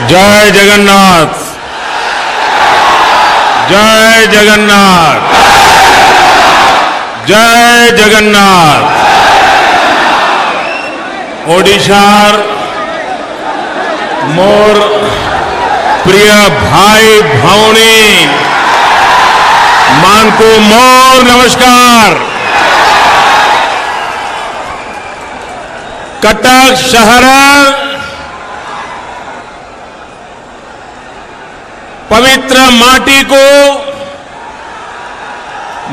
जय जगन्नाथ, जय जगन्नाथ, जय जगन्नाथ। ओडिशार मोर प्रिय भाई भावनी मानकू मोर नमस्कार। कटक शहर पवित्र माटी को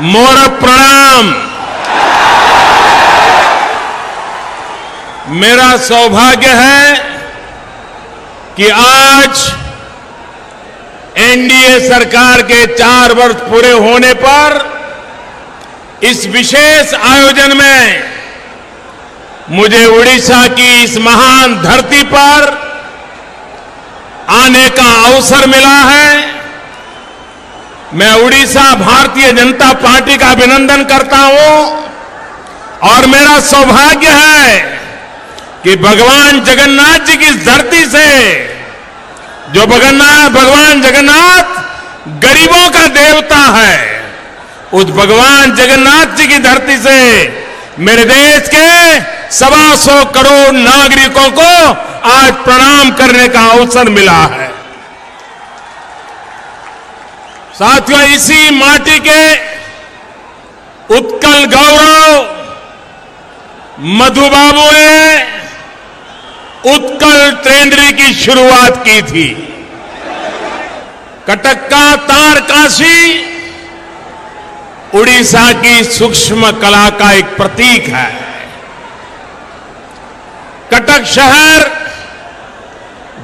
मोर प्रणाम। मेरा सौभाग्य है कि आज एनडीए सरकार के 4 वर्ष पूरे होने पर इस विशेष आयोजन में मुझे उड़ीसा की इस महान धरती पर आने का अवसर मिला है। मैं उड़ीसा भारतीय जनता पार्टी का अभिनंदन करता हूं और मेरा सौभाग्य है कि भगवान जगन्नाथ जी की धरती से, जो भगवान जगन्नाथ गरीबों का देवता है, उस भगवान जगन्नाथ जी की धरती से मेरे देश के 125 करोड़ नागरिकों को आज प्रणाम करने का अवसर मिला है। साथियों, इसी माटी के उत्कल गौरव मधुबाबू ने उत्कल ट्रेनरी की शुरुआत की थी। कटक का तारकाशी उड़ीसा की सूक्ष्म कला का एक प्रतीक है। कटक शहर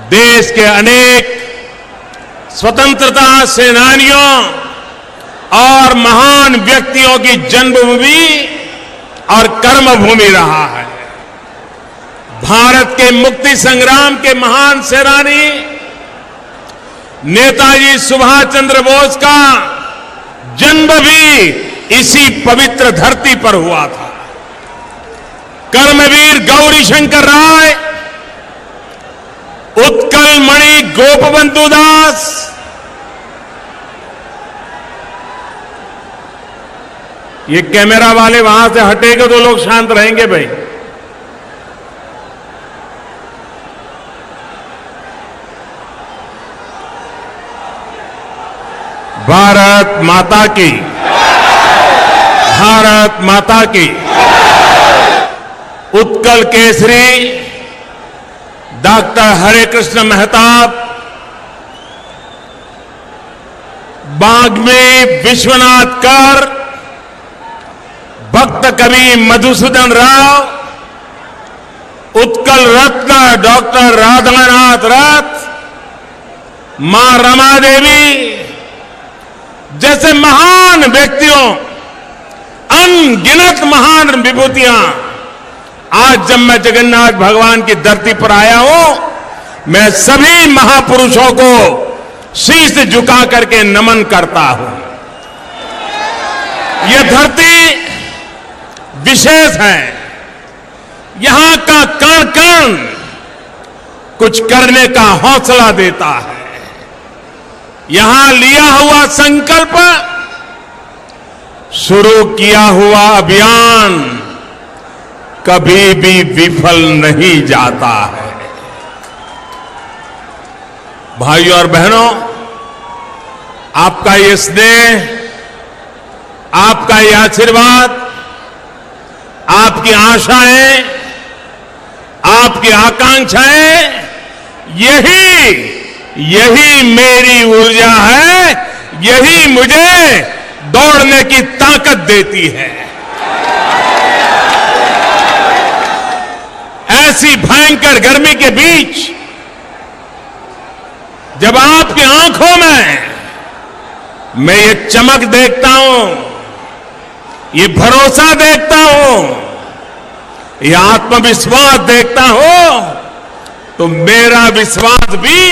देश के अनेक स्वतंत्रता सेनानियों और महान व्यक्तियों की जन्मभूमि और कर्मभूमि रहा है। भारत के मुक्ति संग्राम के महान सेनानी नेताजी सुभाष चंद्र बोस का जन्म भी इसी पवित्र धरती पर हुआ था। कर्मवीर गौरी शंकर राय, उत्कल मणि गोपबंधु दास, ये कैमरा वाले वहां से हटेंगे तो लोग शांत रहेंगे भाई। भारत माता की, भारत माता की। उत्कल केसरी डॉक्टर हरे कृष्ण मेहताब, बाग्मी विश्वनाथ कर, भक्त कवि मधुसूदन राव, उत्कल रत्न डॉक्टर राधानाथ रथ, मां रमा देवी जैसे महान व्यक्तियों, अनगिनत महान विभूतियां, आज जब मैं जगन्नाथ भगवान की धरती पर आया हूं, मैं सभी महापुरुषों को शीश झुका करके नमन करता हूं। यह धरती विशेष है। यहां का कण कण कुछ करने का हौसला देता है। यहां लिया हुआ संकल्प, शुरू किया हुआ अभियान कभी भी विफल नहीं जाता है। भाइयों और बहनों, आपका ये स्नेह, आपका ये आशीर्वाद, आपकी आशाएं, आपकी आकांक्षाएं, यही मेरी ऊर्जा है, यही मुझे दौड़ने की ताकत देती है। ऐसी भयंकर गर्मी के बीच जब आपकी आंखों में मैं ये चमक देखता हूं, ये भरोसा देखता हूं, ये आत्मविश्वास देखता हूं, तो मेरा विश्वास भी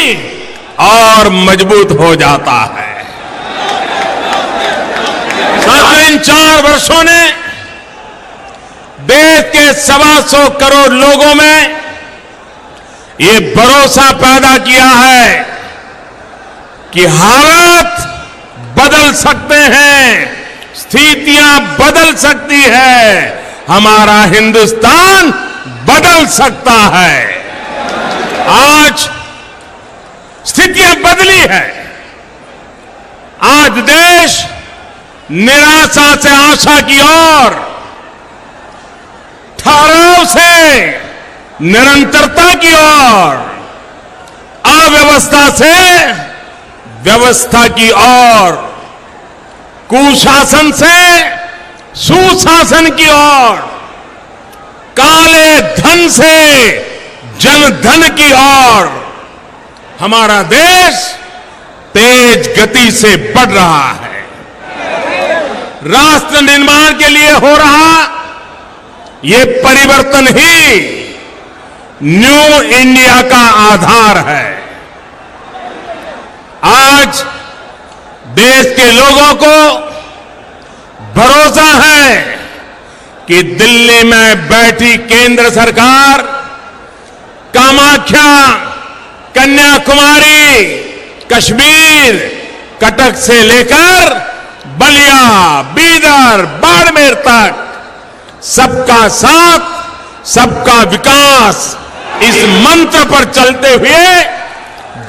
और मजबूत हो जाता है। साथियों, इन 4 वर्षों ने देश के 125 करोड़ लोगों में ये भरोसा पैदा किया है कि हालात बदल सकते हैं, स्थितियां बदल सकती है, हमारा हिंदुस्तान बदल सकता है। आज स्थितियां बदली है। आज देश निराशा से आशा की ओर, ठहराव से निरंतरता की ओर, अव्यवस्था से व्यवस्था की ओर, कुशासन से सुशासन की ओर, काले धन से जनधन की ओर हमारा देश तेज गति से बढ़ रहा है। राष्ट्र निर्माण के लिए हो रहा ये परिवर्तन ही न्यू इंडिया का आधार है। आज देश के लोगों को भरोसा है कि दिल्ली में बैठी केंद्र सरकार कामाख्या, कन्याकुमारी, कश्मीर, कटक से लेकर बलिया, बीदर, बाड़मेर तक सबका साथ, सबका विकास, इस मंत्र पर चलते हुए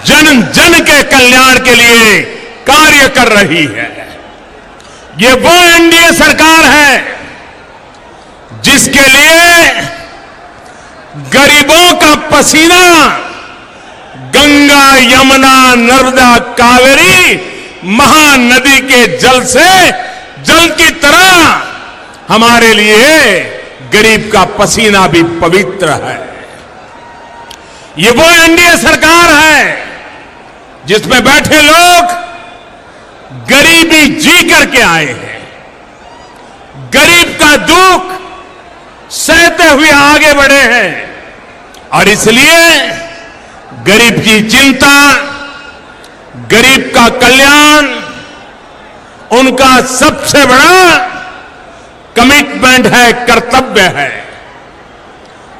जन जन के कल्याण के लिए कार्य कर रही है। ये वो एनडीए सरकार है जिसके लिए गरीबों का पसीना गंगा, यमुना, नर्मदा, कावेरी महानदी के जल से जल की तरह हमारे लिए गरीब का पसीना भी पवित्र है। ये वो एनडीए सरकार है जिसमें बैठे लोग गरीबी जी करके आए हैं, गरीब का दुख सहते हुए आगे बढ़े हैं और इसलिए गरीब की चिंता, गरीब का कल्याण उनका सबसे बड़ा कमिटमेंट है, कर्तव्य है।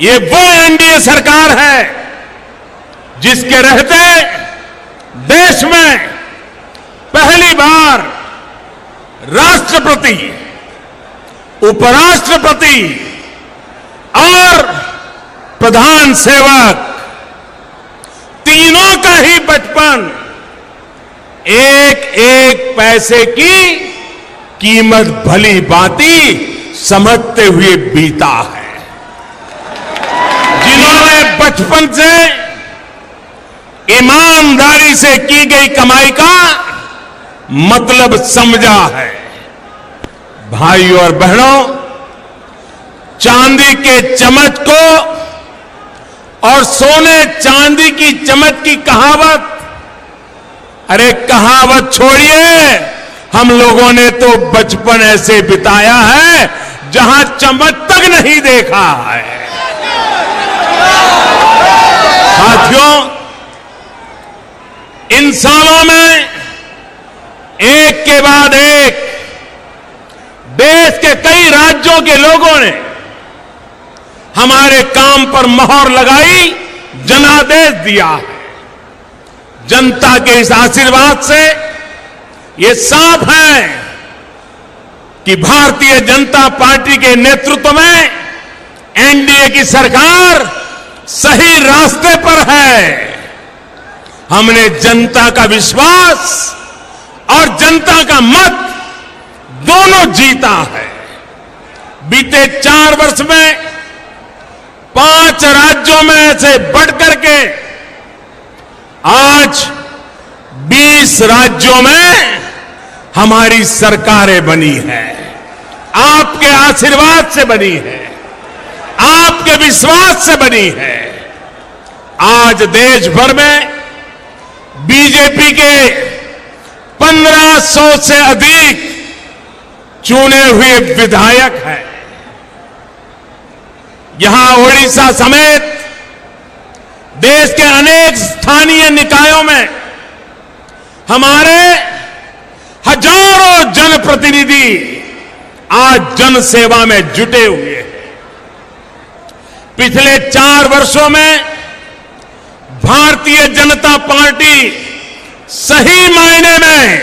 ये वो एनडीए सरकार है जिसके रहते देश में पहली बार राष्ट्रपति, उपराष्ट्रपति और प्रधान सेवक तीनों का ही बचपन एक एक पैसे की कीमत भली भांति समझते हुए बीता है। जिन्होंने बचपन से ईमानदारी से की गई कमाई का मतलब समझा है। भाइयों और बहनों, चांदी के चम्मच को और सोने चांदी की चम्मच की कहावत, अरे कहावत छोड़िए, हम लोगों ने तो बचपन ऐसे बिताया है जहां चम्मच तक नहीं देखा है। साथियों, इन सालों में एक के बाद एक देश के कई राज्यों के लोगों ने हमारे काम पर मोहर लगाई, जनादेश दिया है। जनता के इस आशीर्वाद से ये साफ है कि भारतीय जनता पार्टी के नेतृत्व में एनडीए की सरकार सही रास्ते पर है। हमने जनता का विश्वास और जनता का मत दोनों जीता है। बीते 4 वर्ष में 5 राज्यों में से बढ़कर के आज 20 राज्यों में हमारी सरकारें बनी है। आपके आशीर्वाद से बनी है, आपके विश्वास से बनी है। आज देश भर में बीजेपी के 1500 से अधिक चुने हुए विधायक हैं। यहां ओडिशा समेत देश के अनेक स्थानीय निकायों में हमारे हजारों जनप्रतिनिधि आज जन सेवा में जुटे हुए हैं। पिछले 4 वर्षों में भारतीय जनता पार्टी सही मायने में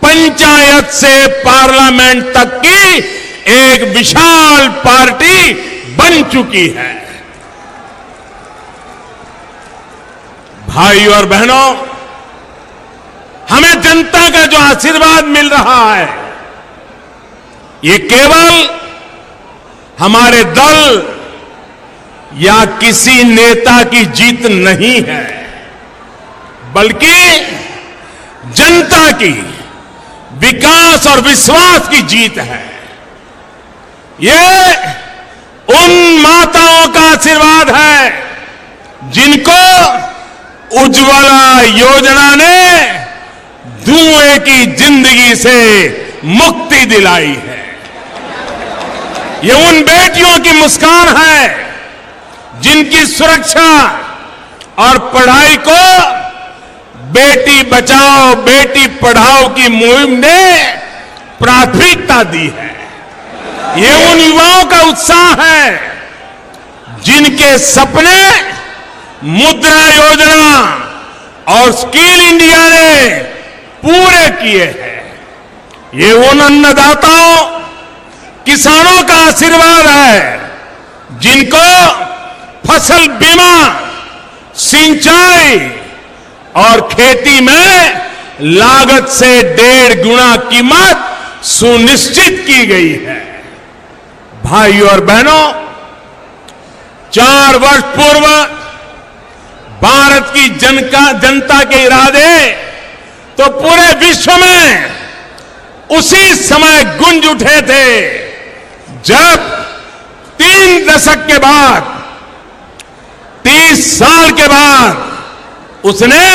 पंचायत से पार्लियामेंट तक की एक विशाल पार्टी बन चुकी है। भाइयों और बहनों, हमें जनता का जो आशीर्वाद मिल रहा है, ये केवल हमारे दल या किसी नेता की जीत नहीं है, बल्कि जनता की विकास और विश्वास की जीत है। ये उन माताओं का आशीर्वाद है जिनको उज्ज्वला योजना ने धुएं की जिंदगी से मुक्ति दिलाई है। ये उन बेटियों की मुस्कान है जिनकी सुरक्षा और पढ़ाई को बेटी बचाओ बेटी पढ़ाओ की मुहिम ने प्राथमिकता दी है। ये उन युवाओं का उत्साह है जिनके सपने मुद्रा योजना और स्किल इंडिया ने पूरे किए हैं। ये उन अन्नदाताओं किसानों का आशीर्वाद है जिनको फसल बीमा, सिंचाई और खेती में लागत से 1.5 गुना कीमत सुनिश्चित की गई है। भाइयों और बहनों, 4 वर्ष पूर्व भारत की जनता के इरादे तो पूरे विश्व में उसी समय गूंज उठे थे जब 3 दशक के बाद, 30 साल के बाद उसने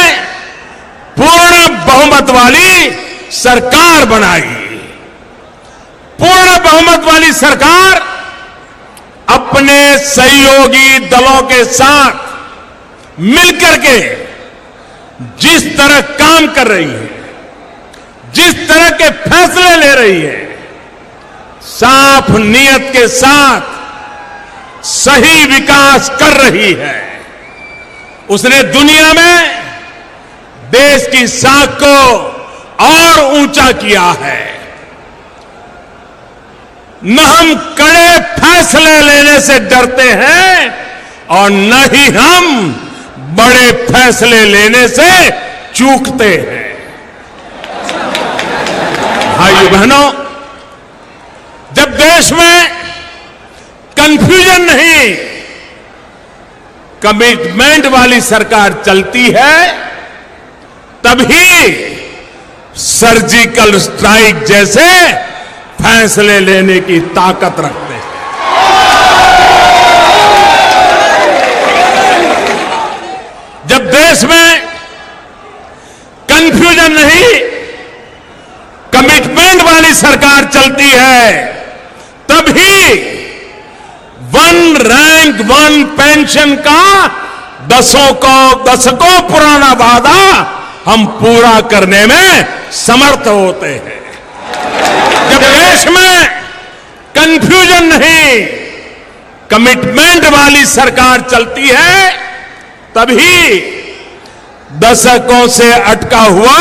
पूर्ण बहुमत वाली सरकार बनाई। पूर्ण बहुमत वाली सरकार अपने सहयोगी दलों के साथ मिलकर के जिस तरह काम कर रही है, जिस तरह के फैसले ले रही है, साफ नीयत के साथ सही विकास कर रही है। उसने दुनिया में देश की साख को और ऊंचा किया है। न हम कड़े फैसले लेने से डरते हैं और न ही हम बड़े फैसले लेने से चूकते हैं। भाइयों बहनों, जब देश में कंफ्यूजन नहीं, कमिटमेंट वाली सरकार चलती है, तभी सर्जिकल स्ट्राइक जैसे फैसले लेने की ताकत रखते हैं। जब देश में कंफ्यूजन नहीं, कमिटमेंट वाली सरकार चलती है, तभी 1 रैंक 1 पेंशन का दशकों पुराना वादा हम पूरा करने में समर्थ होते हैं। जब देश में कंफ्यूजन नहीं, कमिटमेंट वाली सरकार चलती है, तभी दशकों से अटका हुआ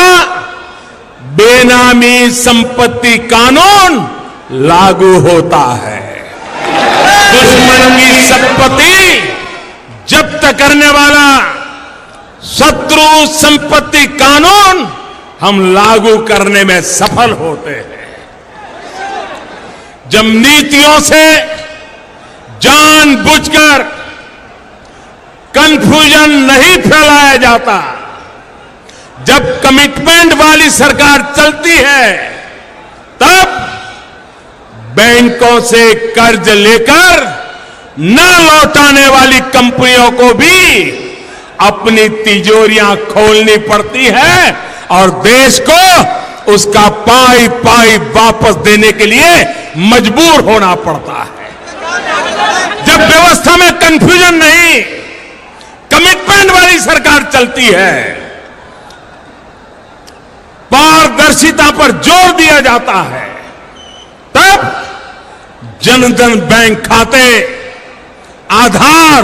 बेनामी संपत्ति कानून लागू होता है। दुश्मन की संपत्ति जब्त करने वाला शत्रु संपत्ति कानून हम लागू करने में सफल होते हैं। जब नीतियों से जानबूझकर कंफ्यूजन नहीं फैलाया जाता, जब कमिटमेंट वाली सरकार चलती है, तब बैंकों से कर्ज लेकर न लौटाने वाली कंपनियों को भी अपनी तिजोरियां खोलनी पड़ती है और देश को उसका पाई पाई वापस देने के लिए मजबूर होना पड़ता है। जब व्यवस्था में कंफ्यूजन नहीं, कमिटमेंट वाली सरकार चलती है, पारदर्शिता पर जोर दिया जाता है, तब जनधन बैंक खाते, आधार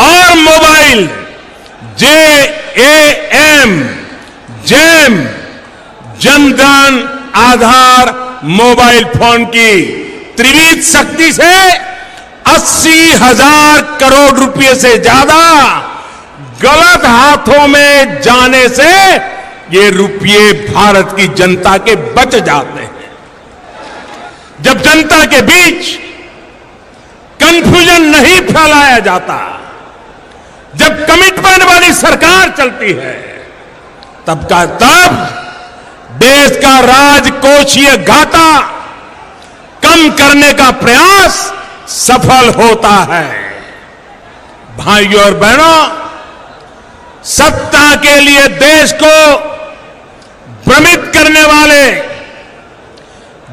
और mobile JAM jam Jan Dhan Aadhaar mobile phone की त्रिविध शक्ति से 80,000 करोड़ रुपए से ज्यादा गलत हाथों में जाने से ये रुपये भारत की जनता के बच जाते हैं। जब जनता के बीच कंफ्यूजन नहीं फैलाया जाता, जब कमिटमेंट वाली सरकार चलती है, तब देश का राजकोषीय घाटा कम करने का प्रयास सफल होता है। भाइयों और बहनों, सत्ता के लिए देश को भ्रमित करने वाले,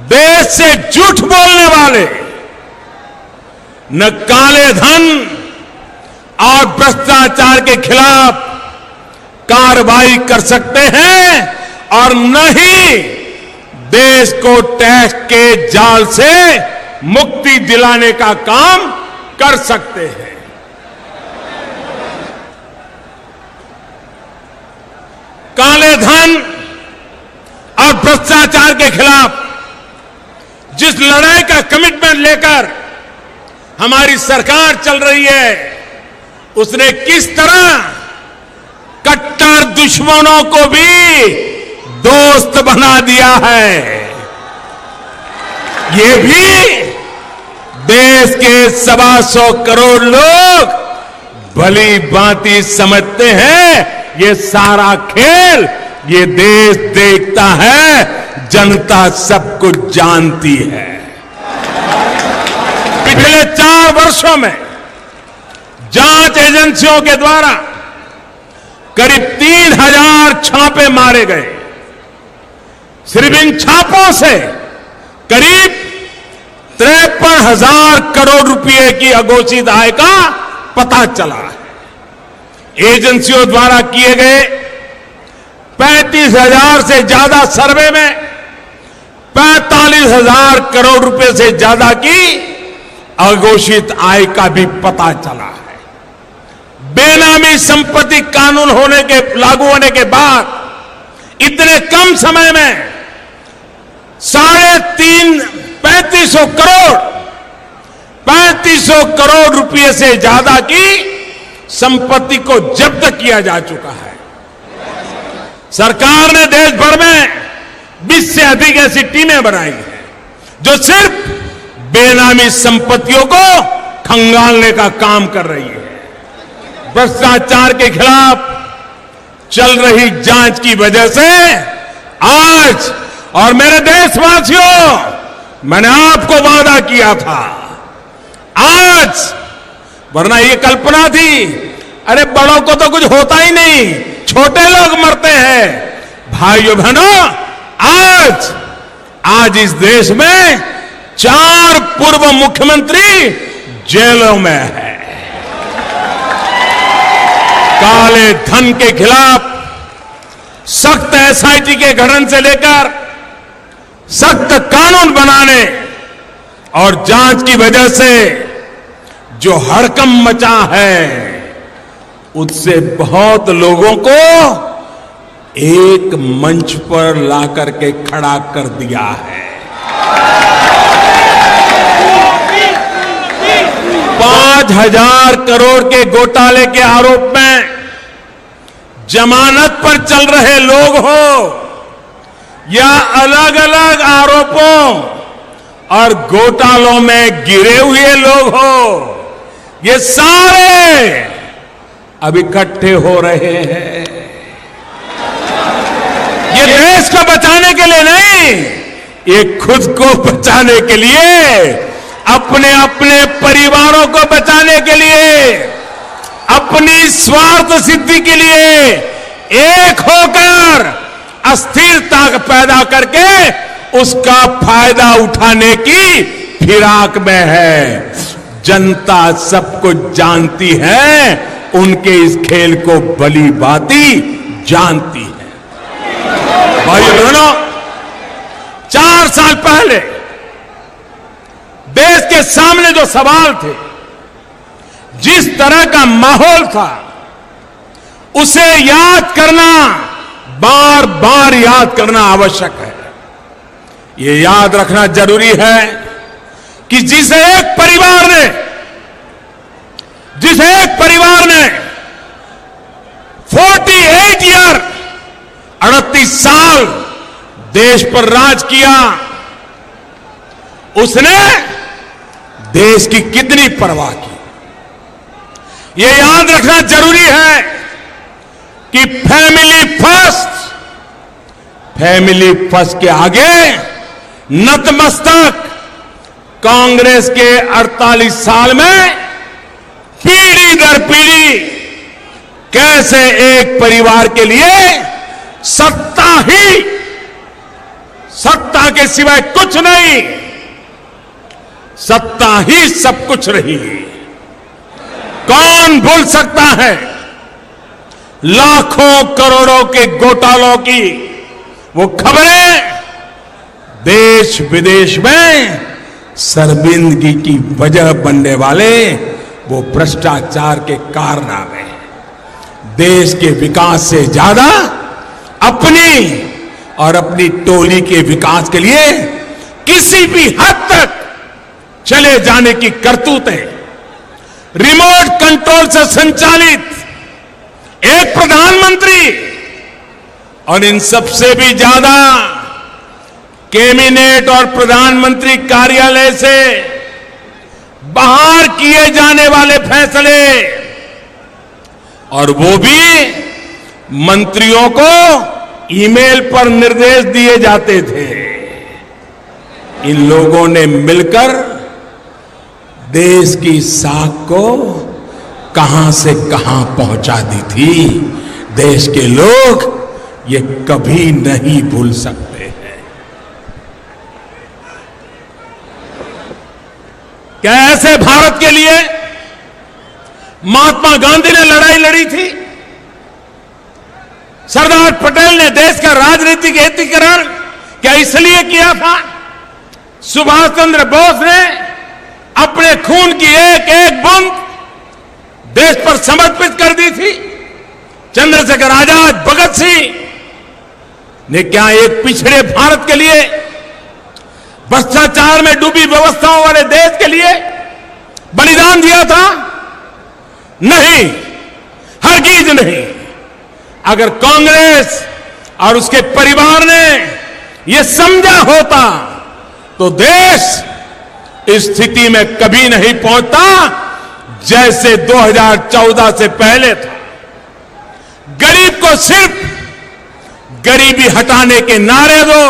देश से झूठ बोलने वाले न काले धन और भ्रष्टाचार के खिलाफ कार्रवाई कर सकते हैं और न ही देश को टैक्स के जाल से मुक्ति दिलाने का काम कर सकते हैं। काले धन और भ्रष्टाचार के खिलाफ जिस लड़ाई का कमिटमेंट लेकर हमारी सरकार चल रही है, उसने किस तरह कट्टर दुश्मनों को भी दोस्त बना दिया है, ये भी देश के 125 करोड़ लोग भली भांति समझते हैं। ये सारा खेल ये देश देखता है, जनता सब कुछ जानती है। पिछले 4 वर्षों में जांच एजेंसियों के द्वारा करीब 3,000 छापे मारे गए। सिर्फ इन छापों से करीब 53,000 करोड़ रुपए की अघोषित आय का पता चला है। एजेंसियों द्वारा किए गए 35,000 से ज्यादा सर्वे में 45,000 करोड़ रुपए से ज्यादा की अघोषित आय का भी पता चला है। बेनामी संपत्ति कानून लागू होने के बाद इतने कम समय में 3500 करोड़ रुपए से ज्यादा की संपत्ति को जब्त किया जा चुका है। सरकार ने देश भर में 20 से अधिक ऐसी टीमें बनाई हैं जो सिर्फ बेनामी संपत्तियों को खंगालने का काम कर रही है। भ्रष्टाचार के खिलाफ चल रही जांच की वजह से आज, और मेरे देशवासियों, मैंने आपको वादा किया था आज, वरना ये कल्पना थी अरे बड़ों को तो कुछ होता ही नहीं, छोटे लोग मरते हैं। भाइयों बहनों, आज इस देश में 4 पूर्व मुख्यमंत्री जेलों में है। काले धन के खिलाफ सख्त एसआईटी के गठन से लेकर सख्त कानून बनाने और जांच की वजह से जो हड़कंप मचा है, उससे बहुत लोगों को एक मंच पर लाकर के खड़ा कर दिया है। 5,000 करोड़ के घोटाले के आरोप में जमानत पर चल रहे लोग हो या अलग अलग आरोपों और घोटालों में गिरे हुए लोग हो, ये सारे अब इकट्ठे हो रहे हैं। ये देश को बचाने के लिए नहीं, ये खुद को बचाने के लिए, अपने अपने परिवारों को बचाने के लिए, अपनी स्वार्थ सिद्धि के लिए एक होकर अस्थिरता पैदा करके उसका फायदा उठाने की फिराक में है। जनता सब कुछ जानती है, उनके इस खेल को भली भांति जानती है। भाइयों बहनों, 4 साल पहले देश के सामने जो सवाल थे, जिस तरह का माहौल था, उसे याद करना, बार बार याद करना आवश्यक है। ये याद रखना जरूरी है कि जिस एक परिवार ने 48 ईयर 38 साल देश पर राज किया, उसने देश की कितनी परवाह की। ये याद रखना जरूरी है कि फैमिली फर्स्ट के आगे नतमस्तक कांग्रेस के 48 साल में पीढ़ी दर पीढ़ी कैसे एक परिवार के लिए सत्ता के सिवाय कुछ नहीं, सत्ता ही सब कुछ रही। कौन भूल सकता है लाखों करोड़ों के घोटालों की वो खबरें, देश विदेश में शर्मिंदगी की वजह बनने वाले वो भ्रष्टाचार के कारनामे। देश के विकास से ज्यादा अपनी और अपनी टोली के विकास के लिए किसी भी हद तक चले जाने की करतूतें, रिमोट कंट्रोल से संचालित एक प्रधानमंत्री और इन सबसे भी ज्यादा कैबिनेट और प्रधानमंत्री कार्यालय से बाहर किए जाने वाले फैसले, और वो भी मंत्रियों को ईमेल पर निर्देश दिए जाते थे। इन लोगों ने मिलकर देश की साख को कहां से कहां पहुंचा दी थी। देश के लोग ये कभी नहीं भूल सकते हैं। क्या ऐसे भारत के लिए महात्मा गांधी ने लड़ाई लड़ी थी? सरदार पटेल ने देश का राजनीतिक एकीकरण क्या इसलिए किया था? सुभाष चंद्र बोस ने अपने खून की एक एक बूंद देश पर समर्पित कर दी थी। चंद्रशेखर आजाद, भगत सिंह ने क्या एक पिछड़े भारत के लिए, भ्रष्टाचार में डूबी व्यवस्थाओं वाले देश के लिए बलिदान दिया था? नहीं, हरगिज नहीं। अगर कांग्रेस और उसके परिवार ने यह समझा होता तो देश इस स्थिति में कभी नहीं पहुंचता जैसे 2014 से पहले था। गरीब को सिर्फ गरीबी हटाने के नारे दो,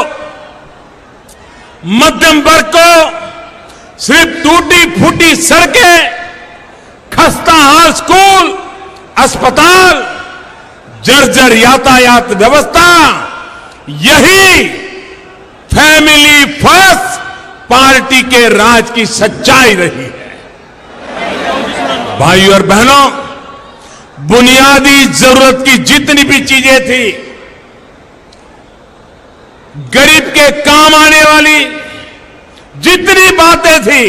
मध्यम वर्ग को सिर्फ टूटी फूटी सड़कें, खस्ता हाल स्कूल, अस्पताल, जर्जर यातायात व्यवस्था, यही फैमिली फर्स्ट पार्टी के राज की सच्चाई रही है। भाइयों और बहनों, बुनियादी जरूरत की जितनी भी चीजें थी, गरीब के काम आने वाली जितनी बातें थी,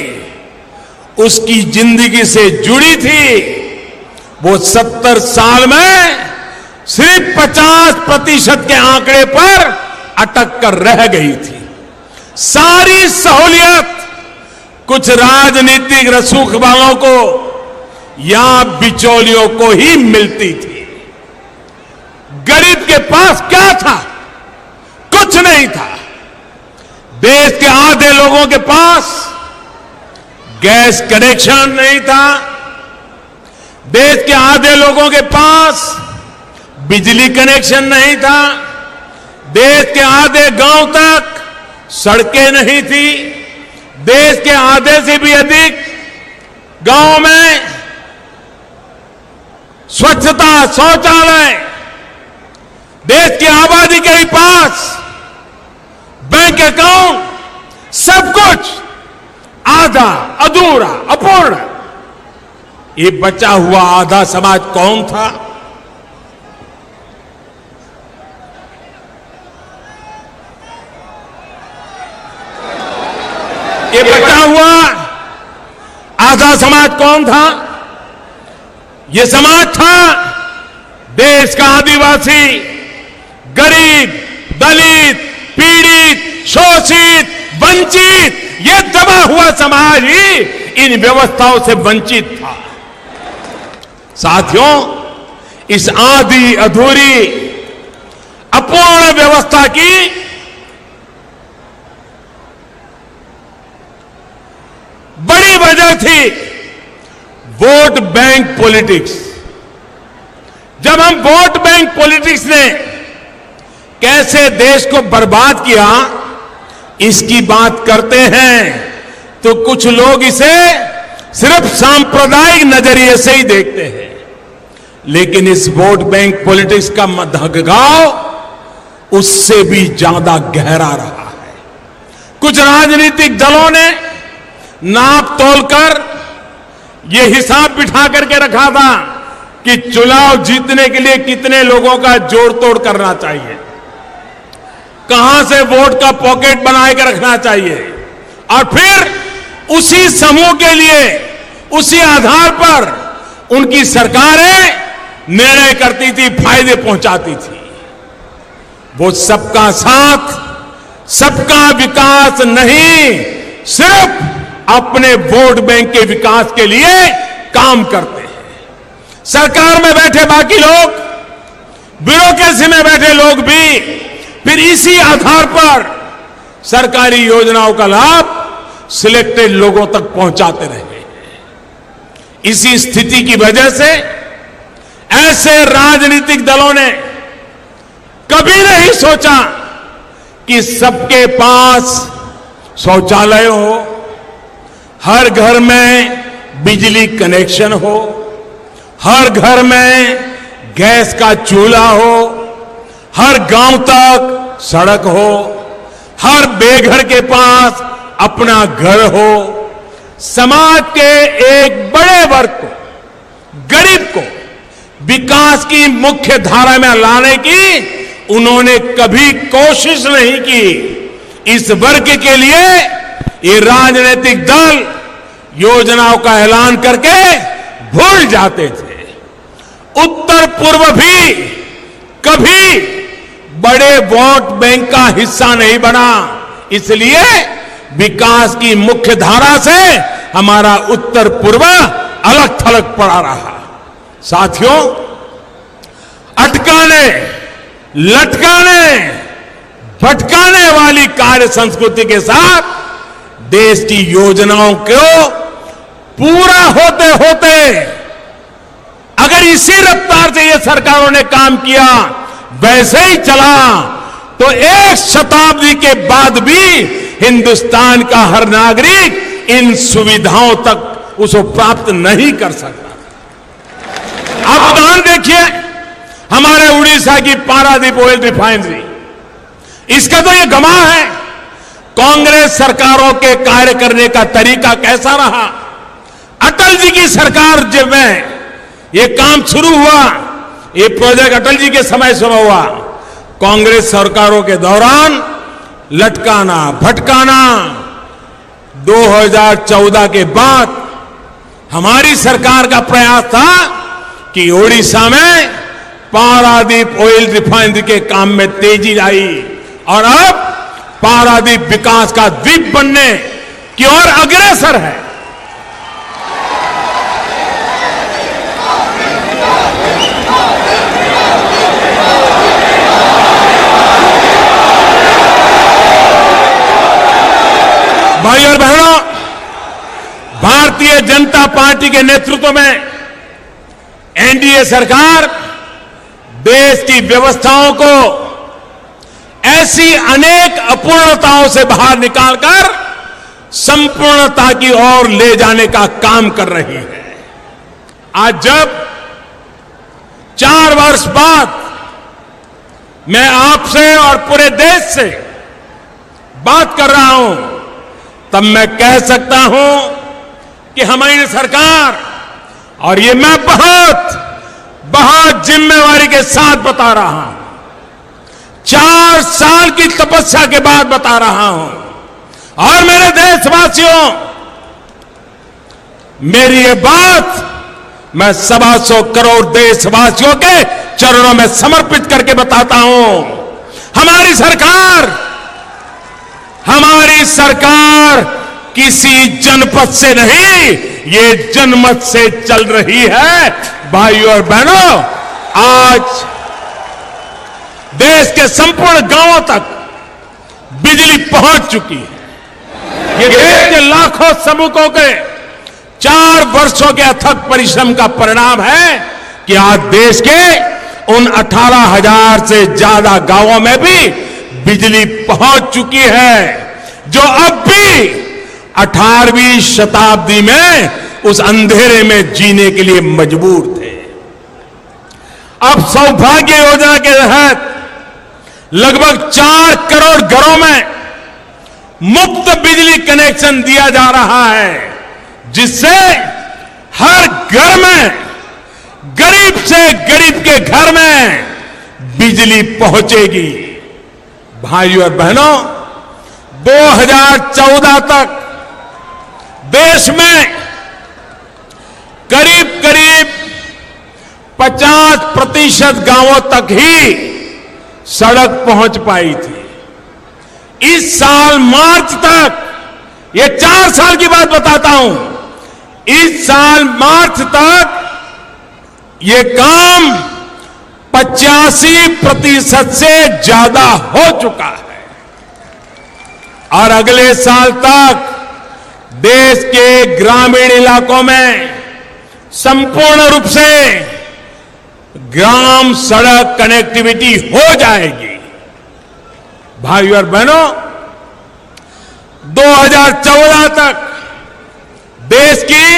उसकी जिंदगी से जुड़ी थी, वो 70 साल में सिर्फ 50% के आंकड़े पर अटक कर रह गई थी। सारी सहूलियत कुछ राजनीतिक रसूख वालों को या बिचौलियों को ही मिलती थी। गरीब के पास क्या था? कुछ नहीं था। देश के आधे लोगों के पास गैस कनेक्शन नहीं था। देश के आधे लोगों के पास बिजली कनेक्शन नहीं था। देश के आधे गांव तक सड़कें नहीं थी। देश के आधे से भी अधिक गांव में स्वच्छता, शौचालय, देश की आबादी के पास बैंक अकाउंट, सब कुछ आधा, अधूरा, अपूर्ण। ये बचा हुआ आधा समाज कौन था? ये बचा हुआ आधा समाज कौन था? ये समाज था देश का आदिवासी, गरीब, दलित, पीड़ित, शोषित, वंचित, ये दबा हुआ समाज ही इन व्यवस्थाओं से वंचित था। साथियों, इस आधी अधूरी अपूर्ण व्यवस्था की बड़ी वजह थी वोट बैंक पॉलिटिक्स। जब हम वोट बैंक पॉलिटिक्स ने कैसे देश को बर्बाद किया, इसकी बात करते हैं तो कुछ लोग इसे सिर्फ सांप्रदायिक नजरिए से ही देखते हैं, लेकिन इस वोट बैंक पॉलिटिक्स का घाव उससे भी ज्यादा गहरा रहा है। कुछ राजनीतिक दलों ने नाप तोलकर यह हिसाब बिठा करके रखा था कि चुनाव जीतने के लिए कितने लोगों का जोड़ तोड़ करना चाहिए, कहां से वोट का पॉकेट बनाए के रखना चाहिए, और फिर उसी समूह के लिए उसी आधार पर उनकी सरकारें निर्णय करती थी, फायदे पहुंचाती थी। वो सबका साथ, सबका विकास नहीं, सिर्फ अपने वोट बैंक के विकास के लिए काम करते हैं। सरकार में बैठे बाकी लोग, ब्यूरोक्रेसी में बैठे लोग भी फिर इसी आधार पर सरकारी योजनाओं का लाभ सिलेक्टेड लोगों तक पहुंचाते रहे। इसी स्थिति की वजह से ऐसे राजनीतिक दलों ने कभी नहीं सोचा कि सबके पास शौचालय हो, हर घर में बिजली कनेक्शन हो, हर घर में गैस का चूल्हा हो, हर गांव तक सड़क हो, हर बेघर के पास अपना घर हो। समाज के एक बड़े वर्ग को, गरीब को विकास की मुख्य धारा में लाने की उन्होंने कभी कोशिश नहीं की। इस वर्ग के लिए ये राजनीतिक दल योजनाओं का ऐलान करके भूल जाते थे। उत्तर पूर्व भी कभी बड़े वोट बैंक का हिस्सा नहीं बना, इसलिए विकास की मुख्य धारा से हमारा उत्तर पूर्व अलग थलग पड़ा रहा। साथियों, अटकाने, लटकाने, भटकाने वाली कार्य संस्कृति के साथ देश की योजनाओं को पूरा होते होते अगर इसी रफ्तार से ये सरकारों ने काम किया, वैसे ही चला, तो एक शताब्दी के बाद भी हिंदुस्तान का हर नागरिक इन सुविधाओं तक उसको प्राप्त नहीं कर सकता। आप उदाहरण देखिए, हमारे उड़ीसा की पारादीप ऑयल रिफाइनरी, इसका तो ये गवाह है कांग्रेस सरकारों के कार्य करने का तरीका कैसा रहा। अटल जी की सरकार जब में ये काम शुरू हुआ, ये प्रोजेक्ट अटल जी के समय शुरू हुआ, कांग्रेस सरकारों के दौरान लटकाना, भटकाना। 2014 के बाद हमारी सरकार का प्रयास था कि ओडिशा में पारादीप ऑयल रिफाइनरी के काम में तेजी लाई और अब पारादीप विकास का द्वीप बनने की ओर अग्रसर है। भाई और बहनों, भारतीय जनता पार्टी के नेतृत्व में एनडीए सरकार देश की व्यवस्थाओं को ऐसी अनेक अपूर्णताओं से बाहर निकालकर संपूर्णता की ओर ले जाने का काम कर रही है। आज जब 4 वर्ष बाद मैं आपसे और पूरे देश से बात कर रहा हूं, तब मैं कह सकता हूं कि हमारी सरकार, और ये मैं बहुत जिम्मेवारी के साथ बता रहा हूं, 4 साल की तपस्या के बाद बता रहा हूं, और मेरे देशवासियों, मेरी ये बात मैं 125 करोड़ देशवासियों के चरणों में समर्पित करके बताता हूं, हमारी सरकार किसी जनपद से नहीं, ये जनमत से चल रही है। भाइयों और बहनों, आज देश के संपूर्ण गांवों तक बिजली पहुंच चुकी है। ये देश के लाखों श्रमिकों के 4 वर्षों के अथक परिश्रम का परिणाम है कि आज देश के उन 18,000 से ज्यादा गांवों में भी बिजली पहुंच चुकी है, जो अब भी 18वीं शताब्दी में उस अंधेरे में जीने के लिए मजबूर थे। अब सौभाग्य योजना के तहत लगभग 4 करोड़ घरों में मुफ्त बिजली कनेक्शन दिया जा रहा है, जिससे हर घर में, गरीब से गरीब के घर में बिजली पहुंचेगी। भाइयों और बहनों, 2014 तक देश में करीब करीब 50% गांवों तक ही सड़क पहुंच पाई थी। इस साल मार्च तक, ये 4 साल की बात बताता हूं, इस साल मार्च तक ये काम 85% से ज्यादा हो चुका है और अगले साल तक देश के ग्रामीण इलाकों में संपूर्ण रूप से ग्राम सड़क कनेक्टिविटी हो जाएगी। भाइयों और बहनों, 2014 तक देश की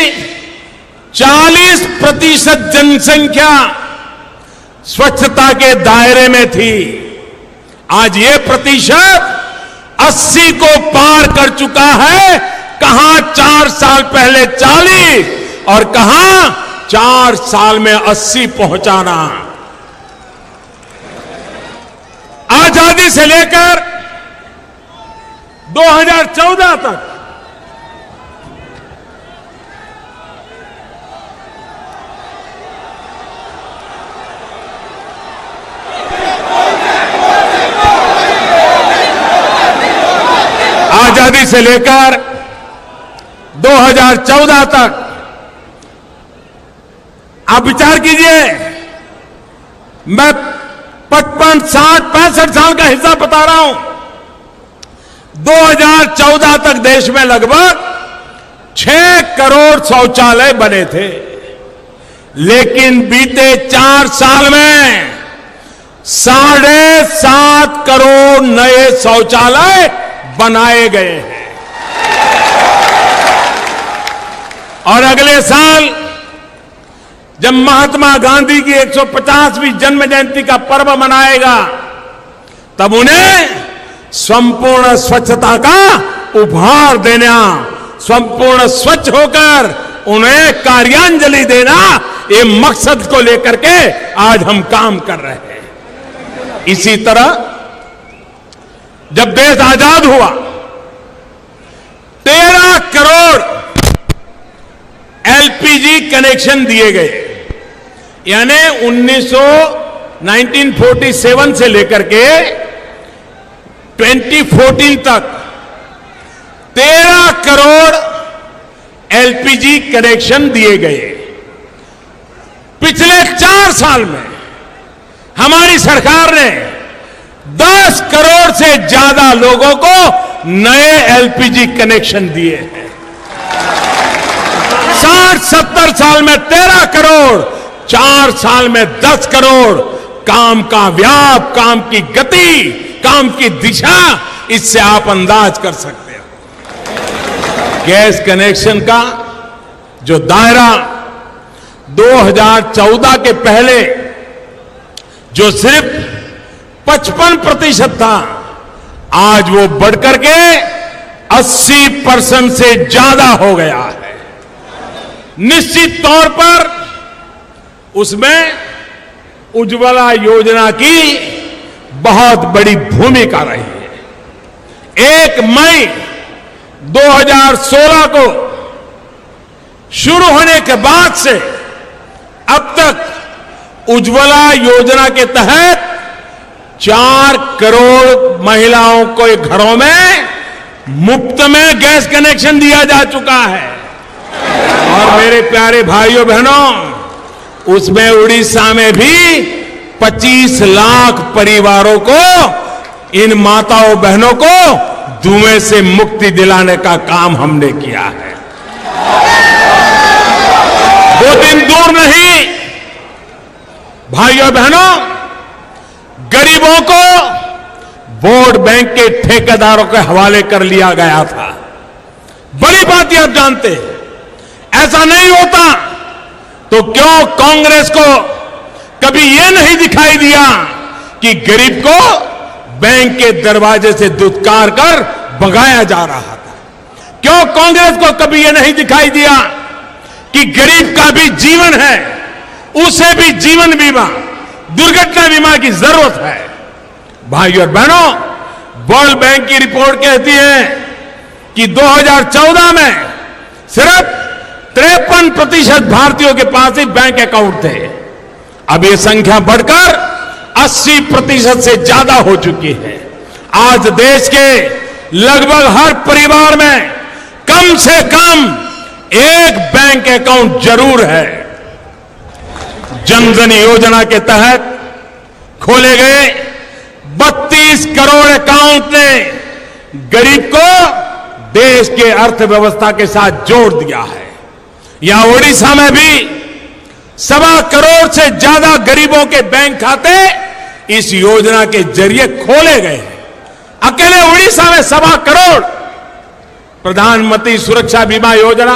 40% जनसंख्या स्वच्छता के दायरे में थी। आज ये प्रतिशत 80 को पार कर चुका है। कहां 4 साल पहले 40 और कहां 4 साल में 80 पहुंचाना। आजादी से लेकर 2014 तक आजादी से लेकर 2014 तक आप विचार कीजिए, मैं 55, 60, 65 साल का हिस्सा बता रहा हूं। 2014 तक देश में लगभग 6 करोड़ शौचालय बने थे, लेकिन बीते 4 साल में 7.5 करोड़ नए शौचालय बनाए गए हैं। और अगले साल जब महात्मा गांधी की 150वीं जन्म जयंती का पर्व मनाएगा, तब उन्हें संपूर्ण स्वच्छता का उपहार देना, संपूर्ण स्वच्छ होकर उन्हें कार्यांजलि देना, ये मकसद को लेकर के आज हम काम कर रहे हैं। इसी तरह जब देश आजाद हुआ, 13 करोड़ एलपीजी कनेक्शन दिए गए, यानी 1947 से लेकर के 2014 तक 13 करोड़ एलपीजी कनेक्शन दिए गए। पिछले 4 साल में हमारी सरकार ने 10 करोड़ से ज्यादा लोगों को नए एलपीजी कनेक्शन दिए हैं। 60-70 साल में 13 करोड़, 4 साल में 10 करोड़। काम का व्याप, काम की गति, काम की दिशा, इससे आप अंदाज कर सकते हो। गैस कनेक्शन का जो दायरा 2014 के पहले जो सिर्फ 55% था, आज वो बढ़कर के 80% से ज्यादा हो गया है। निश्चित तौर पर उसमें उज्ज्वला योजना की बहुत बड़ी भूमिका रही है। 1 मई 2016 को शुरू होने के बाद से अब तक उज्ज्वला योजना के तहत 4 करोड़ महिलाओं को घरों में मुफ्त में गैस कनेक्शन दिया जा चुका है। और मेरे प्यारे भाइयों बहनों, उसमें उड़ीसा में भी 25 लाख परिवारों को, इन माताओं बहनों को धुएं से मुक्ति दिलाने का काम हमने किया है। वो दिन दूर नहीं भाइयों बहनों, गरीबों को वोट बैंक के ठेकेदारों के हवाले कर लिया गया था। बड़ी बात आप जानते हैं, ऐसा नहीं होता तो क्यों कांग्रेस को कभी यह नहीं दिखाई दिया कि गरीब को बैंक के दरवाजे से दुत्कार कर भगाया जा रहा था? क्यों कांग्रेस को कभी यह नहीं दिखाई दिया कि गरीब का भी जीवन है, उसे भी जीवन बीमा, दुर्घटना बीमा की जरूरत है? भाइयों और बहनों, वर्ल्ड बैंक की रिपोर्ट कहती है कि 2014 में सिर्फ 53% भारतीयों के पास ही बैंक अकाउंट थे। अब ये संख्या बढ़कर 80% से ज्यादा हो चुकी है। आज देश के लगभग हर परिवार में कम से कम एक बैंक अकाउंट जरूर है। जन धन योजना के तहत खोले गए 32 करोड़ अकाउंट ने गरीब को देश के अर्थव्यवस्था के साथ जोड़ दिया है। यहां ओडिशा में भी 1.25 करोड़ से ज्यादा गरीबों के बैंक खाते इस योजना के जरिए खोले गए हैं। अकेले ओडिशा में 1.25 करोड़ प्रधानमंत्री सुरक्षा बीमा योजना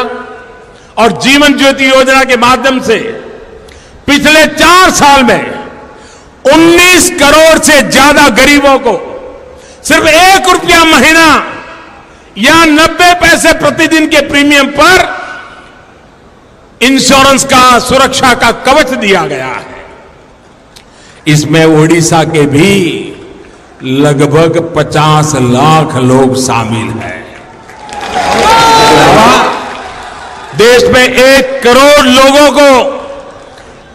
और जीवन ज्योति योजना के माध्यम से पिछले 4 साल में 19 करोड़ से ज्यादा गरीबों को सिर्फ ₹1 महीना या 90 पैसे प्रतिदिन के प्रीमियम पर इंश्योरेंस का, सुरक्षा का कवच दिया गया है। इसमें ओडिशा के भी लगभग 50 लाख लोग शामिल हैं। देश में 1 करोड़ लोगों को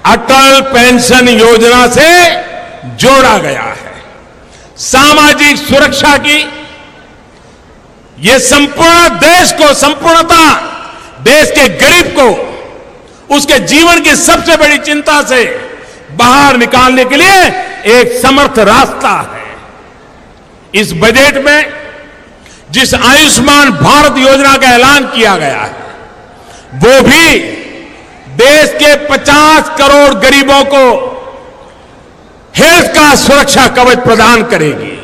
अटल पेंशन योजना से जोड़ा गया है। सामाजिक सुरक्षा की ये संपूर्ण देश को, संपूर्णता देश के गरीब को उसके जीवन की सबसे बड़ी चिंता से बाहर निकालने के लिए एक समर्थ रास्ता है। इस बजट में जिस आयुष्मान भारत योजना का ऐलान किया गया है, वो भी देश के 50 करोड़ गरीबों को हेल्थ का सुरक्षा कवच प्रदान करेगी।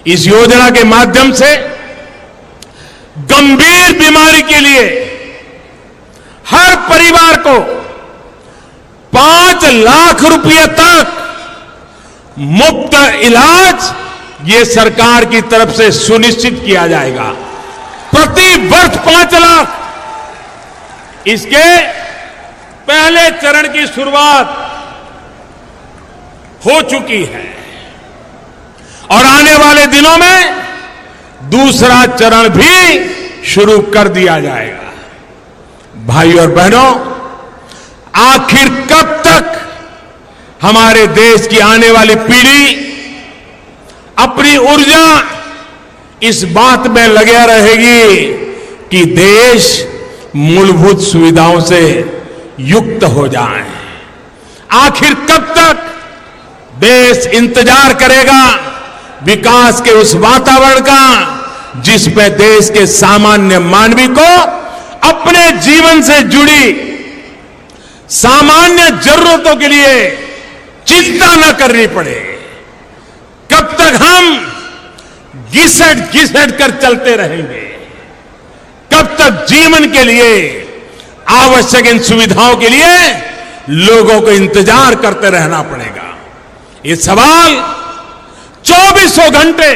इस योजना के माध्यम से गंभीर बीमारी के लिए हर परिवार को 5 लाख रुपए तक मुफ्त इलाज ये सरकार की तरफ से सुनिश्चित किया जाएगा। प्रति वर्ष 5 लाख। इसके पहले चरण की शुरुआत हो चुकी है और आने वाले दिनों में दूसरा चरण भी शुरू कर दिया जाएगा। भाइयों और बहनों, आखिर कब तक हमारे देश की आने वाली पीढ़ी अपनी ऊर्जा इस बात में लगे रहेगी कि देश मूलभूत सुविधाओं से युक्त हो जाए? आखिर कब तक देश इंतजार करेगा विकास के उस वातावरण का जिसमें देश के सामान्य मानवी को अपने जीवन से जुड़ी सामान्य जरूरतों के लिए चिंता न करनी पड़े? कब तक हम घिसट घिसट कर चलते रहेंगे? कब तक जीवन के लिए आवश्यक इन सुविधाओं के लिए लोगों को इंतजार करते रहना पड़ेगा? ये सवाल 24 घंटे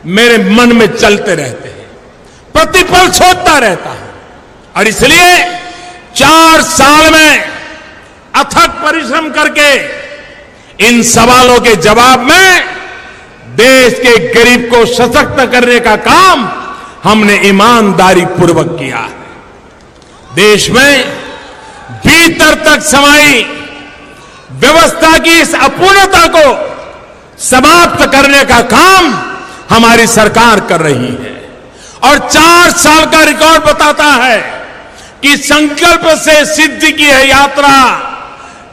मेरे मन में चलते रहते हैं, प्रतिपल सोचता रहता हूं। और इसलिए 4 साल में अथक परिश्रम करके इन सवालों के जवाब में देश के गरीब को सशक्त करने का काम हमने ईमानदारी पूर्वक किया है। देश में भीतर तक समाई व्यवस्था की इस अपूर्णता को समाप्त करने का काम हमारी सरकार कर रही है। और 4 साल का रिकॉर्ड बताता है कि संकल्प से सिद्धि की यह यात्रा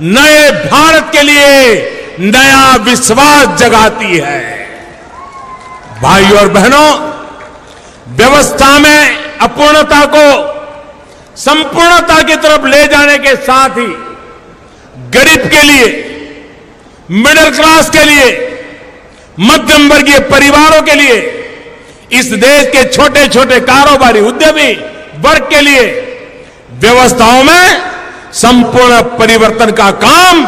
नए भारत के लिए नया विश्वास जगाती है। भाइयों और बहनों, व्यवस्था में अपूर्णता को संपूर्णता की तरफ ले जाने के साथ ही गरीब के लिए, मिडिल क्लास के लिए, मध्यम वर्गीय परिवारों के लिए, इस देश के छोटे छोटे कारोबारी उद्यमी वर्ग के लिए व्यवस्थाओं में संपूर्ण परिवर्तन का काम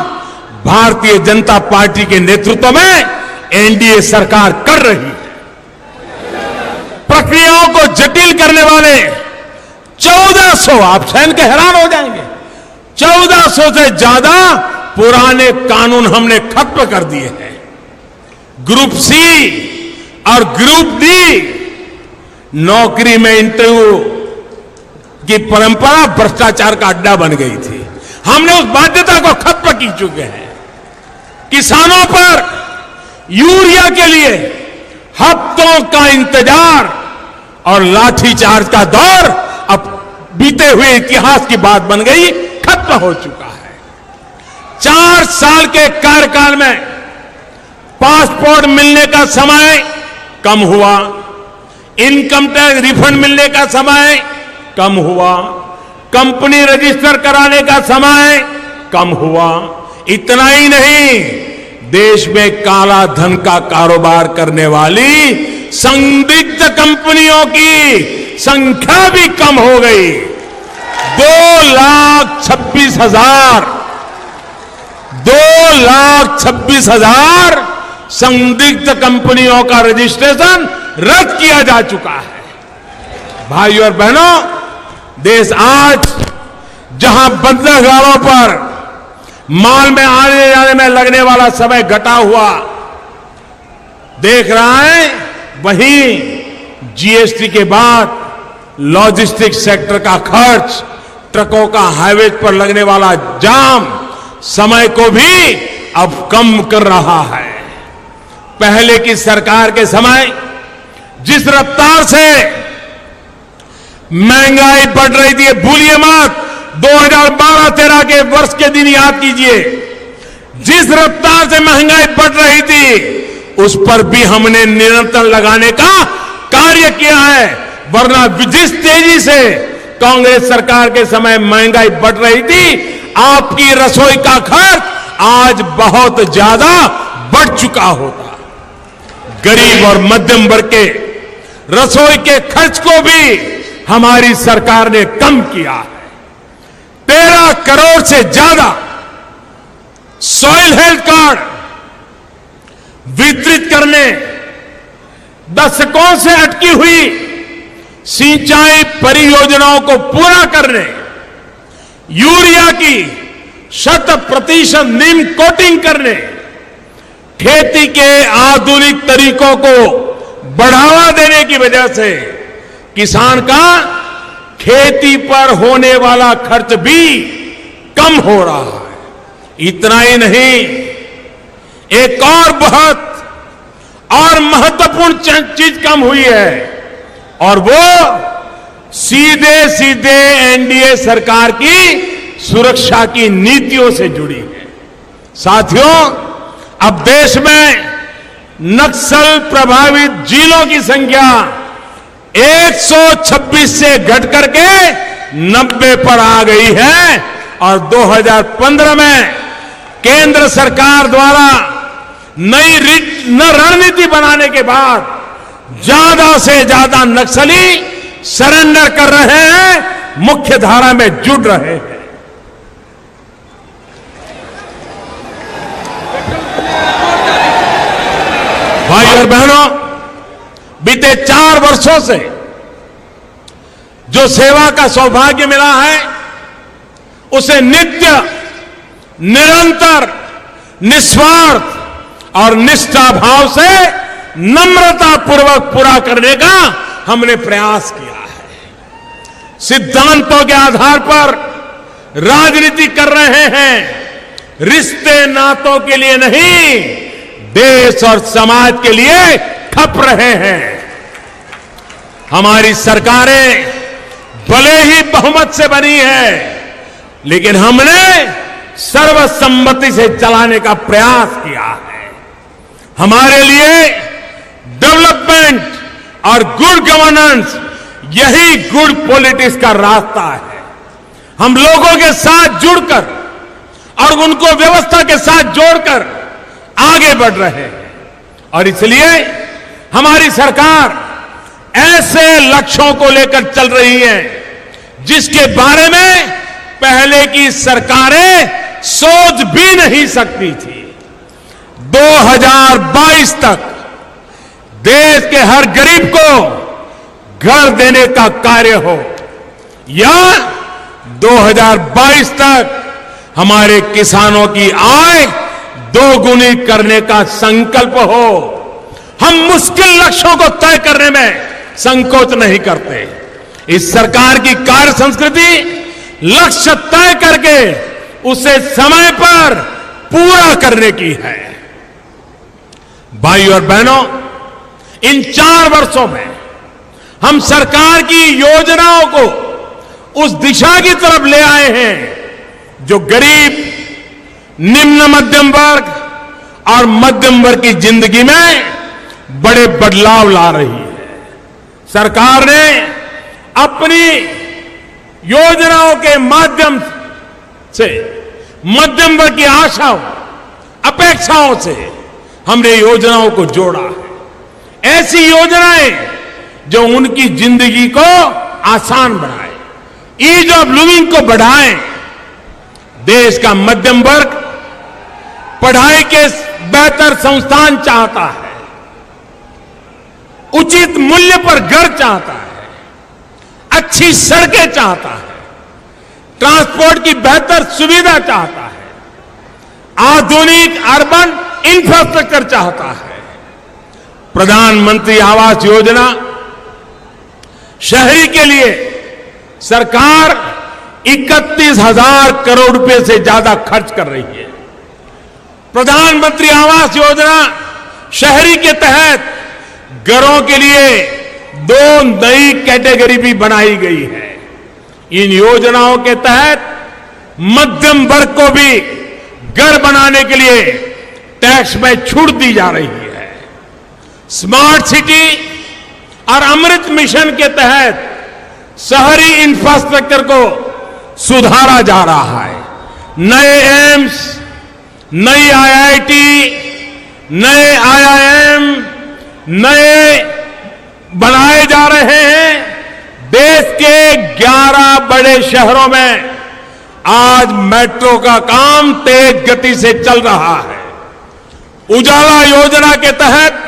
भारतीय जनता पार्टी के नेतृत्व में एनडीए सरकार कर रही है। प्रक्रियाओं को जटिल करने वाले 1400, आप सहन के हैरान हो जाएंगे, 1400 से ज्यादा पुराने कानून हमने खत्म कर दिए हैं। ग्रुप सी और ग्रुप डी नौकरी में इंटरव्यू की परंपरा भ्रष्टाचार का अड्डा बन गई थी। हमने उस बाध्यता को खत्म की चुके हैं। किसानों पर यूरिया के लिए हफ्तों का इंतजार और लाठीचार्ज का दौर अब बीते हुए इतिहास की बात बन गई, खत्म हो चुका है। 4 साल के कार्यकाल में पासपोर्ट मिलने का समय कम हुआ, इनकम टैक्स रिफंड मिलने का समय कम हुआ, कंपनी रजिस्टर कराने का समय कम हुआ। इतना ही नहीं, देश में काला धन का कारोबार करने वाली संदिग्ध कंपनियों की संख्या भी कम हो गई। 2,26,000 संदिग्ध कंपनियों का रजिस्ट्रेशन रद्द किया जा चुका है। भाइयों और बहनों, देश आज जहां बंदरगाहों पर माल में आने जाने में लगने वाला समय घटा हुआ देख रहा है, वहीं जीएसटी के बाद लॉजिस्टिक्स सेक्टर का खर्च, ट्रकों का हाईवे पर लगने वाला जाम समय को भी अब कम कर रहा है। पहले की सरकार के समय जिस रफ्तार से महंगाई बढ़ रही थी, भूलिए मत, 2012-13 के वर्ष के दिन याद कीजिए, जिस रफ्तार से महंगाई बढ़ रही थी उस पर भी हमने नियंत्रण लगाने का कार्य किया है। वरना जिस तेजी से कांग्रेस सरकार के समय महंगाई बढ़ रही थी, आपकी रसोई का खर्च आज बहुत ज्यादा बढ़ चुका होता। गरीब और मध्यम वर्ग के रसोई के खर्च को भी हमारी सरकार ने कम किया है। 13 करोड़ से ज्यादा सॉइल हेल्थ कार्ड वितरित करने, दशकों से अटकी हुई सिंचाई परियोजनाओं को पूरा करने, यूरिया की 100% नीम कोटिंग करने, खेती के आधुनिक तरीकों को बढ़ावा देने की वजह से किसान का खेती पर होने वाला खर्च भी कम हो रहा है। इतना ही नहीं, एक और बहुत और महत्वपूर्ण चीज कम हुई है, और वो सीधे सीधे एनडीए सरकार की सुरक्षा की नीतियों से जुड़ी है। साथियों, अब देश में नक्सल प्रभावित जिलों की संख्या 126 से घट करके 90 पर आ गई है, और 2015 में केंद्र सरकार द्वारा नई रणनीति बनाने के बाद ज्यादा से ज्यादा नक्सली सरेंडर कर रहे हैं, मुख्य धारा में जुड़ रहे हैं। भाई और बहनों, बीते 4 वर्षों से जो सेवा का सौभाग्य मिला है, उसे नित्य, निरंतर, निस्वार्थ और निष्ठा भाव से नम्रता पूर्वक पूरा करने का हमने प्रयास किया है। सिद्धांतों के आधार पर राजनीति कर रहे हैं, रिश्ते नातों के लिए नहीं, देश और समाज के लिए खप रहे हैं। हमारी सरकारें भले ही बहुमत से बनी है, लेकिन हमने सर्वसम्मति से चलाने का प्रयास किया है। हमारे लिए डेवलपमेंट और गुड गवर्नेंस यही गुड पॉलिटिक्स का रास्ता है। हम लोगों के साथ जुड़कर और उनको व्यवस्था के साथ जोड़कर आगे बढ़ रहे हैं, और इसलिए हमारी सरकार ऐसे लक्ष्यों को लेकर चल रही है जिसके बारे में पहले की सरकारें सोच भी नहीं सकती थी। 2022 तक देश के हर गरीब को घर देने का कार्य हो, या 2022 तक हमारे किसानों की आय दोगुनी करने का संकल्प हो। हम मुश्किल लक्ष्यों को तय करने में संकोच नहीं करते। इस सरकार की कार्य संस्कृति लक्ष्य तय करके उसे समय पर पूरा करने की है। भाइयों और बहनों, इन 4 वर्षों में हम सरकार की योजनाओं को उस दिशा की तरफ ले आए हैं जो गरीब, निम्न मध्यम वर्ग और मध्यम वर्ग की जिंदगी में बड़े बदलाव ला रही है। सरकार ने अपनी योजनाओं के माध्यम से मध्यम वर्ग की आशाओं, अपेक्षाओं से हमने योजनाओं को जोड़ा है। ऐसी योजनाएं जो उनकी जिंदगी को आसान बनाए, ईज ऑफ लिविंग को बढ़ाएं। देश का मध्यम वर्ग पढ़ाई के बेहतर संस्थान चाहता है, उचित मूल्य पर घर चाहता है, अच्छी सड़कें चाहता है, ट्रांसपोर्ट की बेहतर सुविधा चाहता है, आधुनिक अर्बन इंफ्रास्ट्रक्चर चाहता है। प्रधानमंत्री आवास योजना शहरी के लिए सरकार 31,000 करोड़ रुपए से ज्यादा खर्च कर रही है। प्रधानमंत्री आवास योजना शहरी के तहत घरों के लिए 2 नई कैटेगरी भी बनाई गई है। इन योजनाओं के तहत मध्यम वर्ग को भी घर बनाने के लिए टैक्स में छूट दी जा रही है। स्मार्ट सिटी और अमृत मिशन के तहत शहरी इंफ्रास्ट्रक्चर को सुधारा जा रहा है। नए एम्स, नई आईआईटी, नए आईआईएम, नए बनाए जा रहे हैं। देश के 11 बड़े शहरों में आज मेट्रो का काम तेज गति से चल रहा है। उजाला योजना के तहत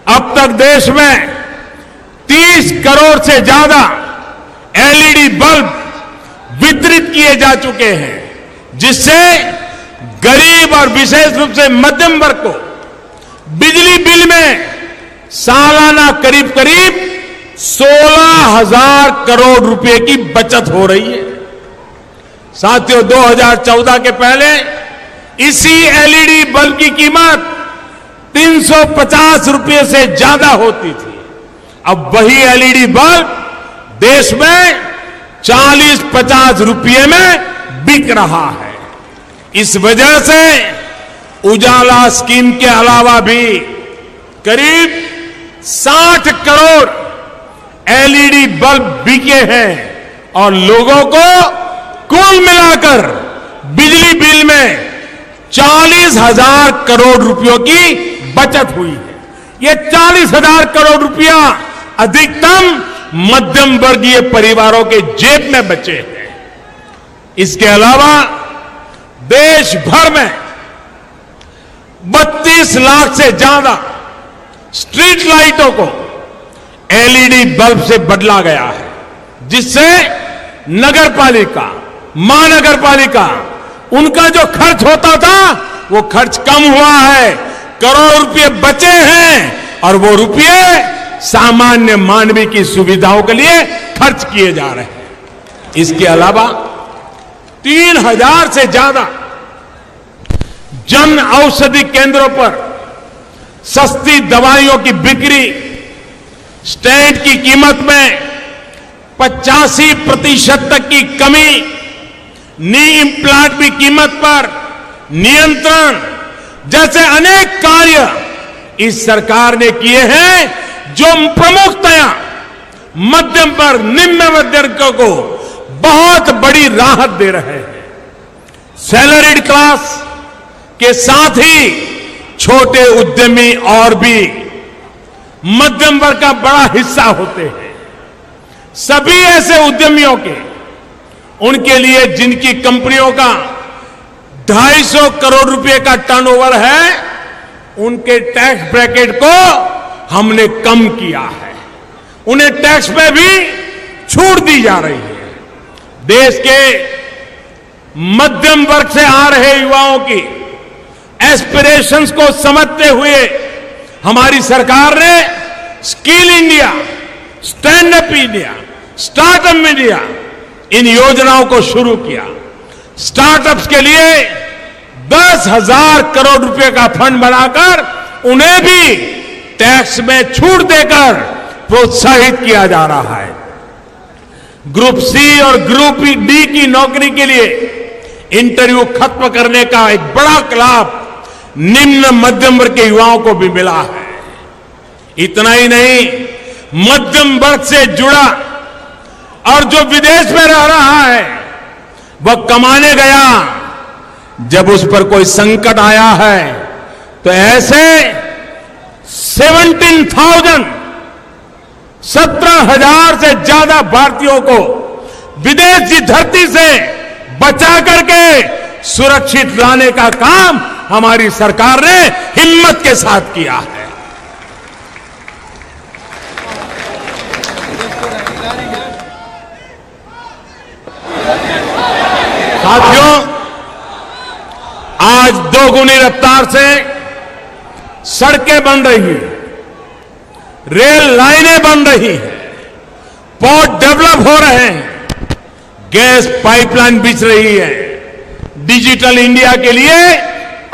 अब तक देश में 30 करोड़ से ज्यादा एलईडी बल्ब वितरित किए जा चुके हैं, जिससे गरीब और विशेष रूप से मध्यम वर्ग को बिजली बिल में सालाना करीब करीब 16,000 करोड़ रुपए की बचत हो रही है। साथियों, 2014 के पहले इसी एलईडी बल्ब की कीमत 350 रुपए से ज्यादा होती थी। अब वही एलईडी बल्ब देश में 40-50 रुपये में बिक रहा है। इस वजह से उजाला स्कीम के अलावा भी करीब 60 करोड़ एलईडी बल्ब बिके हैं और लोगों को कुल मिलाकर बिजली बिल में 40,000 करोड़ रुपयों की बचत हुई है। ये 40,000 करोड़ रुपया अधिकतम मध्यम वर्गीय परिवारों के जेब में बचे हैं। इसके अलावा देश भर में 32 लाख से ज्यादा स्ट्रीट लाइटों को एलईडी बल्ब से बदला गया है, जिससे नगर पालिका, महानगर पालिका, उनका जो खर्च होता था वो खर्च कम हुआ है। करोड़ रुपए बचे हैं और वो रुपए सामान्य मानवीय की सुविधाओं के लिए खर्च किए जा रहे हैं। इसके अलावा 3,000 से ज्यादा जन औषधि केंद्रों पर सस्ती दवाइयों की बिक्री, स्टैंड की कीमत में 85% तक की कमी, नी इम्प्लांट की कीमत पर नियंत्रण जैसे अनेक कार्य इस सरकार ने किए हैं जो प्रमुखतया मध्यम वर्ग, निम्न मध्यम को बहुत बड़ी राहत दे रहे हैं। सैलरीड क्लास के साथ ही छोटे उद्यमी और भी मध्यम वर्ग का बड़ा हिस्सा होते हैं। सभी ऐसे उद्यमियों के, उनके लिए जिनकी कंपनियों का 250 करोड़ रुपए का टर्नओवर है, उनके टैक्स ब्रैकेट को हमने कम किया है। उन्हें टैक्स में भी छूट दी जा रही है। देश के मध्यम वर्ग से आ रहे युवाओं की एस्पिरेशंस को समझते हुए हमारी सरकार ने skill India, stand up India, startup India, इन योजनाओं को शुरू किया। स्टार्टअप्स के लिए 10,000 करोड़ रुपए का फंड बनाकर उन्हें भी टैक्स में छूट देकर प्रोत्साहित किया जा रहा है। ग्रुप सी और ग्रुप डी की नौकरी के लिए इंटरव्यू खत्म करने का एक बड़ा लाभ निम्न मध्यम वर्ग के युवाओं को भी मिला है। इतना ही नहीं, मध्यम वर्ग से जुड़ा और जो विदेश में रह रहा है, वह कमाने गया, जब उस पर कोई संकट आया है तो ऐसे 17,000 से ज्यादा भारतीयों को विदेश की धरती से बचा करके सुरक्षित लाने का काम हमारी सरकार ने हिम्मत के साथ किया है। साथियों, आज दोगुनी रफ्तार से सड़कें बन रही हैं, रेल लाइनें बन रही हैं, पोर्ट डेवलप हो रहे हैं, गैस पाइपलाइन बिछ रही है, डिजिटल इंडिया के लिए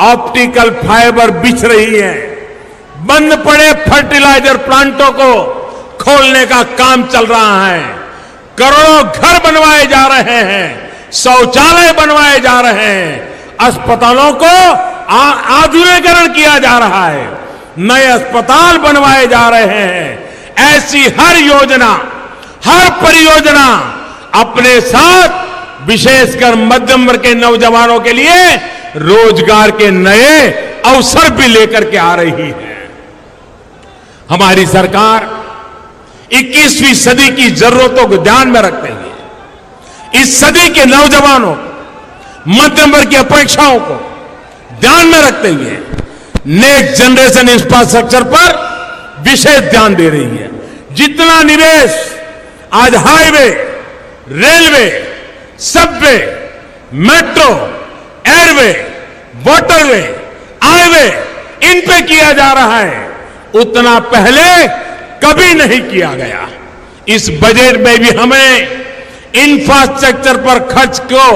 ऑप्टिकल फाइबर बिछ रही है, बंद पड़े फर्टिलाइजर प्लांटों को खोलने का काम चल रहा है, करोड़ों घर बनवाए जा रहे हैं, शौचालय बनवाए जा रहे हैं, अस्पतालों को आधुनिकीकरण किया जा रहा है, नए अस्पताल बनवाए जा रहे हैं। ऐसी हर योजना, हर परियोजना अपने साथ विशेषकर मध्यम वर्ग के नौजवानों के लिए रोजगार के नए अवसर भी लेकर के आ रही है। हमारी सरकार 21वीं सदी की जरूरतों को ध्यान में रखते हुए इस सदी के नौजवानों, मध्यम वर्ग की अपेक्षाओं को ध्यान में रखते हुए नेक्स्ट जनरेशन इंफ्रास्ट्रक्चर पर विशेष ध्यान दे रही है। जितना निवेश आज highway, railway, subway, metro, airway, waterway, highway, इन पे किया जा रहा है, उतना पहले कभी नहीं किया गया। इस बजट में भी हमें इंफ्रास्ट्रक्चर पर खर्च को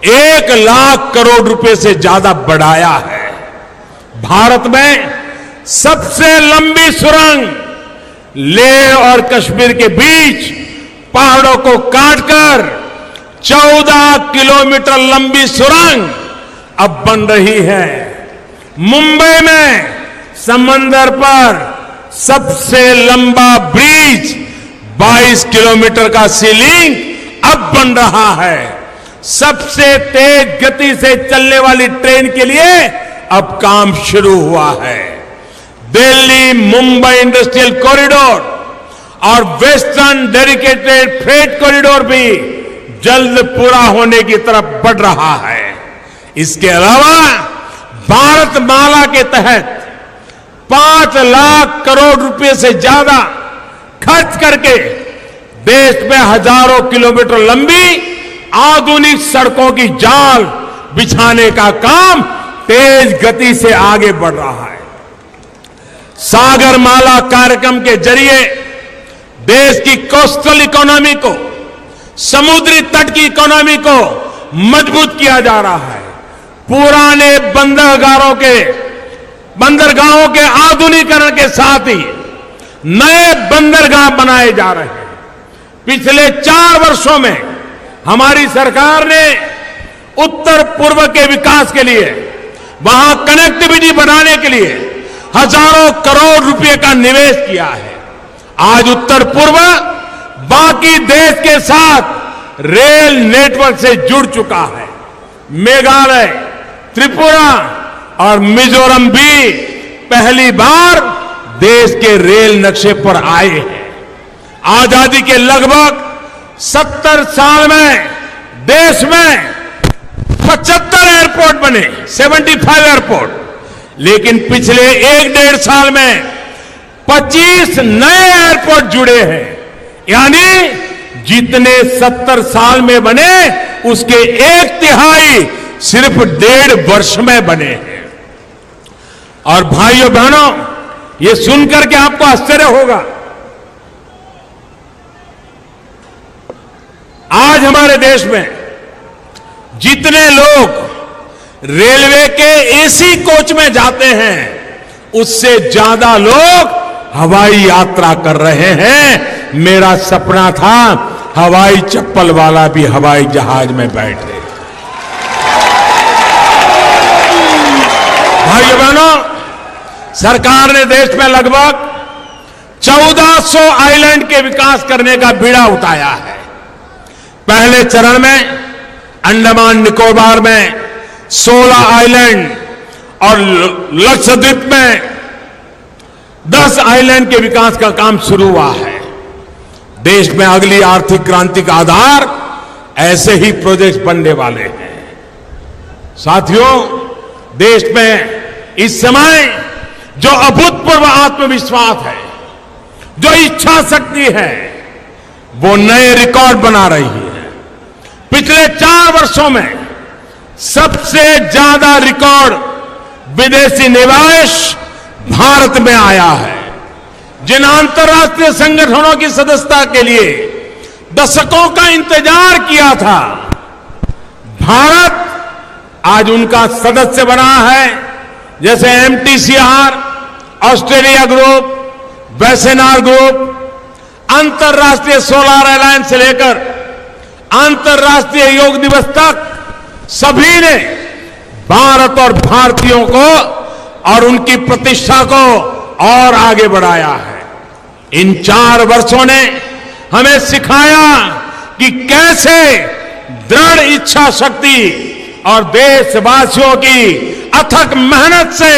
1 लाख करोड़ रुपए से ज्यादा बढ़ाया है। भारत में सबसे लंबी सुरंग लेह और कश्मीर के बीच पहाड़ों को काटकर 14 किलोमीटर लंबी सुरंग अब बन रही है। मुंबई में समंदर पर सबसे लंबा ब्रिज 22 किलोमीटर का सीलिंग अब बन रहा है। सबसे तेज गति से चलने वाली ट्रेन के लिए अब काम शुरू हुआ है। दिल्ली मुंबई इंडस्ट्रियल कॉरिडोर और वेस्टर्न डेडिकेटेड फ्रेट कॉरिडोर भी जल्द पूरा होने की तरफ बढ़ रहा है। इसके अलावा भारत माला के तहत 5 लाख करोड़ रुपए से ज्यादा खर्च करके देश में हजारों किलोमीटर लंबी आधुनिक सड़कों की जाल बिछाने का काम तेज गति से आगे बढ़ रहा है। सागरमाला कार्यक्रम के जरिए देश की कोस्टल इकोनॉमी को, समुद्री तट की इकोनॉमी को मजबूत किया जा रहा है। पुराने बंदरगाहों के आधुनिकीकरण के साथ ही नए बंदरगाह बनाए जा रहे हैं। पिछले 4 वर्षों में हमारी सरकार ने उत्तर पूर्व के विकास के लिए, वहां कनेक्टिविटी बढ़ाने के लिए हजारों करोड़ रुपए का निवेश किया है। आज उत्तर पूर्व बाकी देश के साथ रेल नेटवर्क से जुड़ चुका है। मेघालय, त्रिपुरा और मिजोरम भी पहली बार देश के रेल नक्शे पर आए हैं। आजादी के लगभग 70 साल में देश में 75 एयरपोर्ट बने, 75 एयरपोर्ट, लेकिन पिछले 1-1.5 साल में 25 नए एयरपोर्ट जुड़े हैं। यानी जितने 70 साल में बने उसके 1/3 सिर्फ 1.5 वर्ष में बने हैं। और भाइयों बहनों, ये सुनकर के आपको आश्चर्य होगा, आज हमारे देश में जितने लोग रेलवे के एसी कोच में जाते हैं उससे ज्यादा लोग हवाई यात्रा कर रहे हैं। मेरा सपना था हवाई चप्पल वाला भी हवाई जहाज में बैठे। भाइयों बहनों, सरकार ने देश में लगभग 1400 आइलैंड के विकास करने का बीड़ा उठाया है। पहले चरण में अंडमान निकोबार में 16 आइलैंड और लक्षद्वीप में 10 आइलैंड के विकास का काम शुरू हुआ है। देश में अगली आर्थिक क्रांति का आधार ऐसे ही प्रोजेक्ट बनने वाले हैं। साथियों, देश में इस समय जो अभूतपूर्व आत्मविश्वास है, जो इच्छा शक्ति है, वो नए रिकॉर्ड बना रही है। पिछले 4 वर्षों में सबसे ज्यादा रिकॉर्ड विदेशी निवेश भारत में आया है। जिन अंतर्राष्ट्रीय संगठनों की सदस्यता के लिए दशकों का इंतजार किया था, भारत आज उनका सदस्य बना है। जैसे एमटीसीआर, ऑस्ट्रेलिया ग्रुप, वैसेनार ग्रुप, अंतर्राष्ट्रीय सोलर अलायंस से लेकर अंतर्राष्ट्रीय योग दिवस तक सभी ने भारत और भारतीयों को और उनकी प्रतिष्ठा को और आगे बढ़ाया है। इन 4 वर्षों ने हमें सिखाया कि कैसे दृढ़ इच्छा शक्ति और देशवासियों की अथक मेहनत से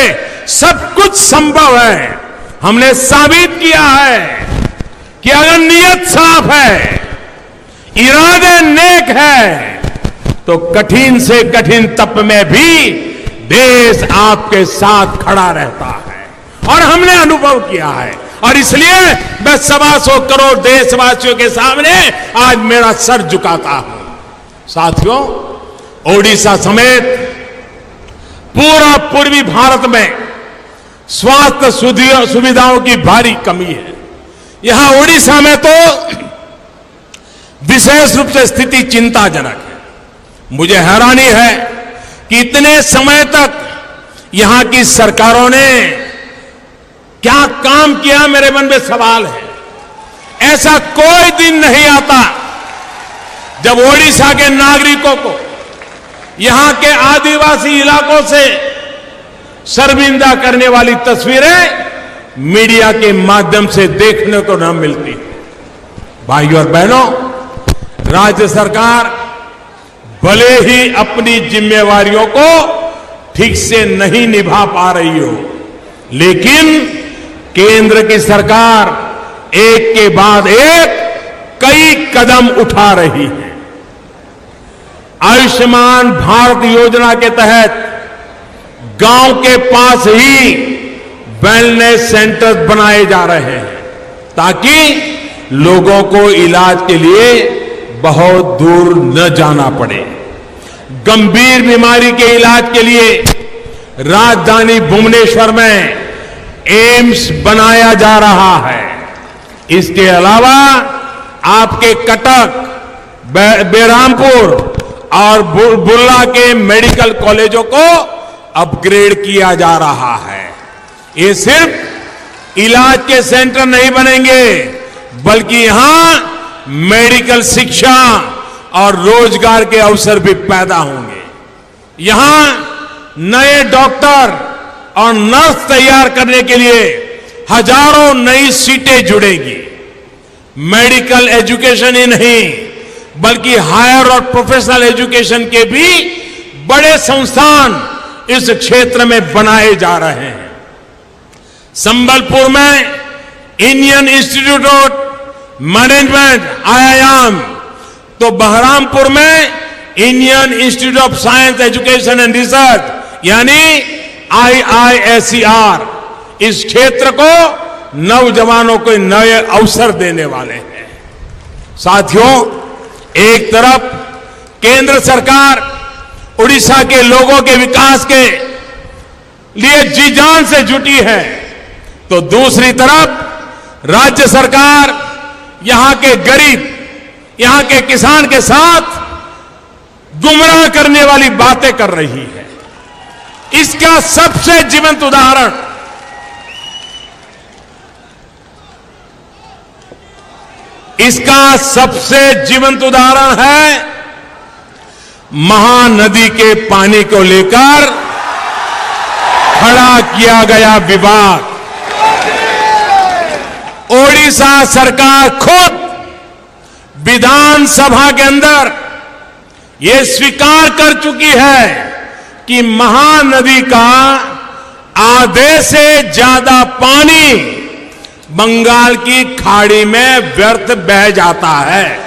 सब कुछ संभव है। हमने साबित किया है कि अगर नीयत साफ है, इरादे नेक है, तो कठिन से कठिन तप में भी देश आपके साथ खड़ा रहता है। और हमने अनुभव किया है, और इसलिए मैं 125 करोड़ देशवासियों के सामने आज मेरा सर झुकाता हूं। साथियों, ओडिशा समेत पूरा पूर्वी भारत में स्वास्थ्य सुविधाओं की भारी कमी है। यहां ओडिशा में तो विशेष रूप से स्थिति चिंताजनक है। मुझे हैरानी है कि इतने समय तक यहां की सरकारों ने क्या काम किया, मेरे मन में सवाल है। ऐसा कोई दिन नहीं आता जब ओडिशा के नागरिकों को यहां के आदिवासी इलाकों से शर्मिंदा करने वाली तस्वीरें मीडिया के माध्यम से देखने को न मिलती। भाइयों और बहनों, राज्य सरकार भले ही अपनी जिम्मेवारियों को ठीक से नहीं निभा पा रही हो, लेकिन केंद्र की सरकार एक के बाद एक कई कदम उठा रही है। आयुष्मान भारत योजना के तहत गांव के पास ही वेलनेस सेंटर बनाए जा रहे हैं ताकि लोगों को इलाज के लिए बहुत दूर न जाना पड़े। गंभीर बीमारी के इलाज के लिए राजधानी भुवनेश्वर में एम्स बनाया जा रहा है। इसके अलावा आपके कटक, बेरहामपुर और बुर्ला के मेडिकल कॉलेजों को अपग्रेड किया जा रहा है। ये सिर्फ इलाज के सेंटर नहीं बनेंगे, बल्कि यहां मेडिकल शिक्षा और रोजगार के अवसर भी पैदा होंगे। यहां नए डॉक्टर और नर्स तैयार करने के लिए हजारों नई सीटें जुड़ेंगी। मेडिकल एजुकेशन ही नहीं, बल्कि हायर और प्रोफेशनल एजुकेशन के भी बड़े संस्थान इस क्षेत्र में बनाए जा रहे हैं। संबलपुर में Indian institute of management IIM, तो बहरामपुर में Indian institute of science education and research यानी IISER इस क्षेत्र को नौजवानों को नए अवसर देने वाले हैं। साथियों, एक तरफ केंद्र सरकार उड़ीसा के लोगों के विकास के लिए जी जान से जुटी है, तो दूसरी तरफ राज्य सरकार यहां के गरीब, यहां के किसान के साथ गुमराह करने वाली बातें कर रही है। इसका सबसे जीवंत उदाहरण है महानदी के पानी को लेकर खड़ा किया गया विवाद। ओडिशा सरकार खुद विधानसभा के अंदर ये स्वीकार कर चुकी है कि महानदी का आधे से ज्यादा पानी बंगाल की खाड़ी में व्यर्थ बह जाता है।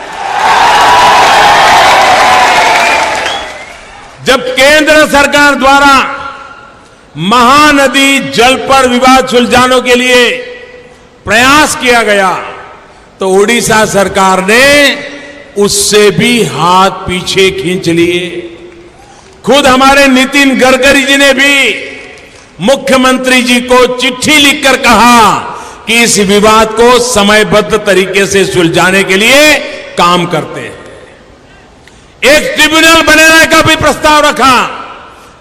जब केंद्र सरकार द्वारा महानदी जल पर विवाद सुलझाने के लिए प्रयास किया गया, तो उड़ीसा सरकार ने उससे भी हाथ पीछे खींच लिए। खुद हमारे नितिन गडकरी जी ने भी मुख्यमंत्री जी को चिट्ठी लिखकर कहा कि इस विवाद को समयबद्ध तरीके से सुलझाने के लिए काम करते हैं। एक ट्रिब्यूनल बनाने का भी प्रस्ताव रखा,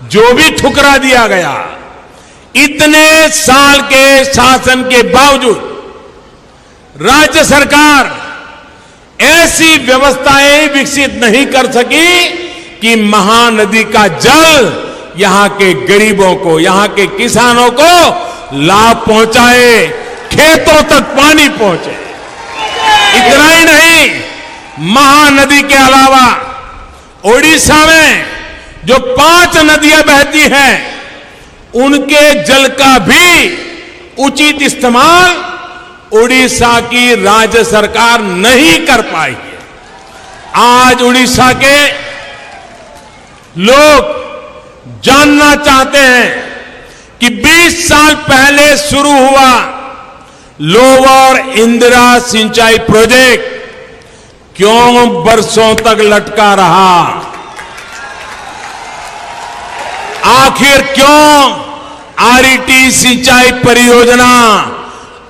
जो भी ठुकरा दिया गया। इतने साल के शासन के बावजूद राज्य सरकार ऐसी व्यवस्थाएं विकसित नहीं कर सकी कि महानदी का जल यहां के गरीबों को, यहां के किसानों को लाभ पहुंचाए, खेतों तक पानी पहुंचे। इतना ही नहीं, महानदी के अलावा ओडिशा में जो 5 नदियां बहती हैं, उनके जल का भी उचित इस्तेमाल उड़ीसा की राज्य सरकार नहीं कर पाई है। आज उड़ीसा के लोग जानना चाहते हैं कि 20 साल पहले शुरू हुआ लोअर इंदिरा सिंचाई प्रोजेक्ट क्यों बरसों तक लटका रहा? आखिर क्यों RET सिंचाई परियोजना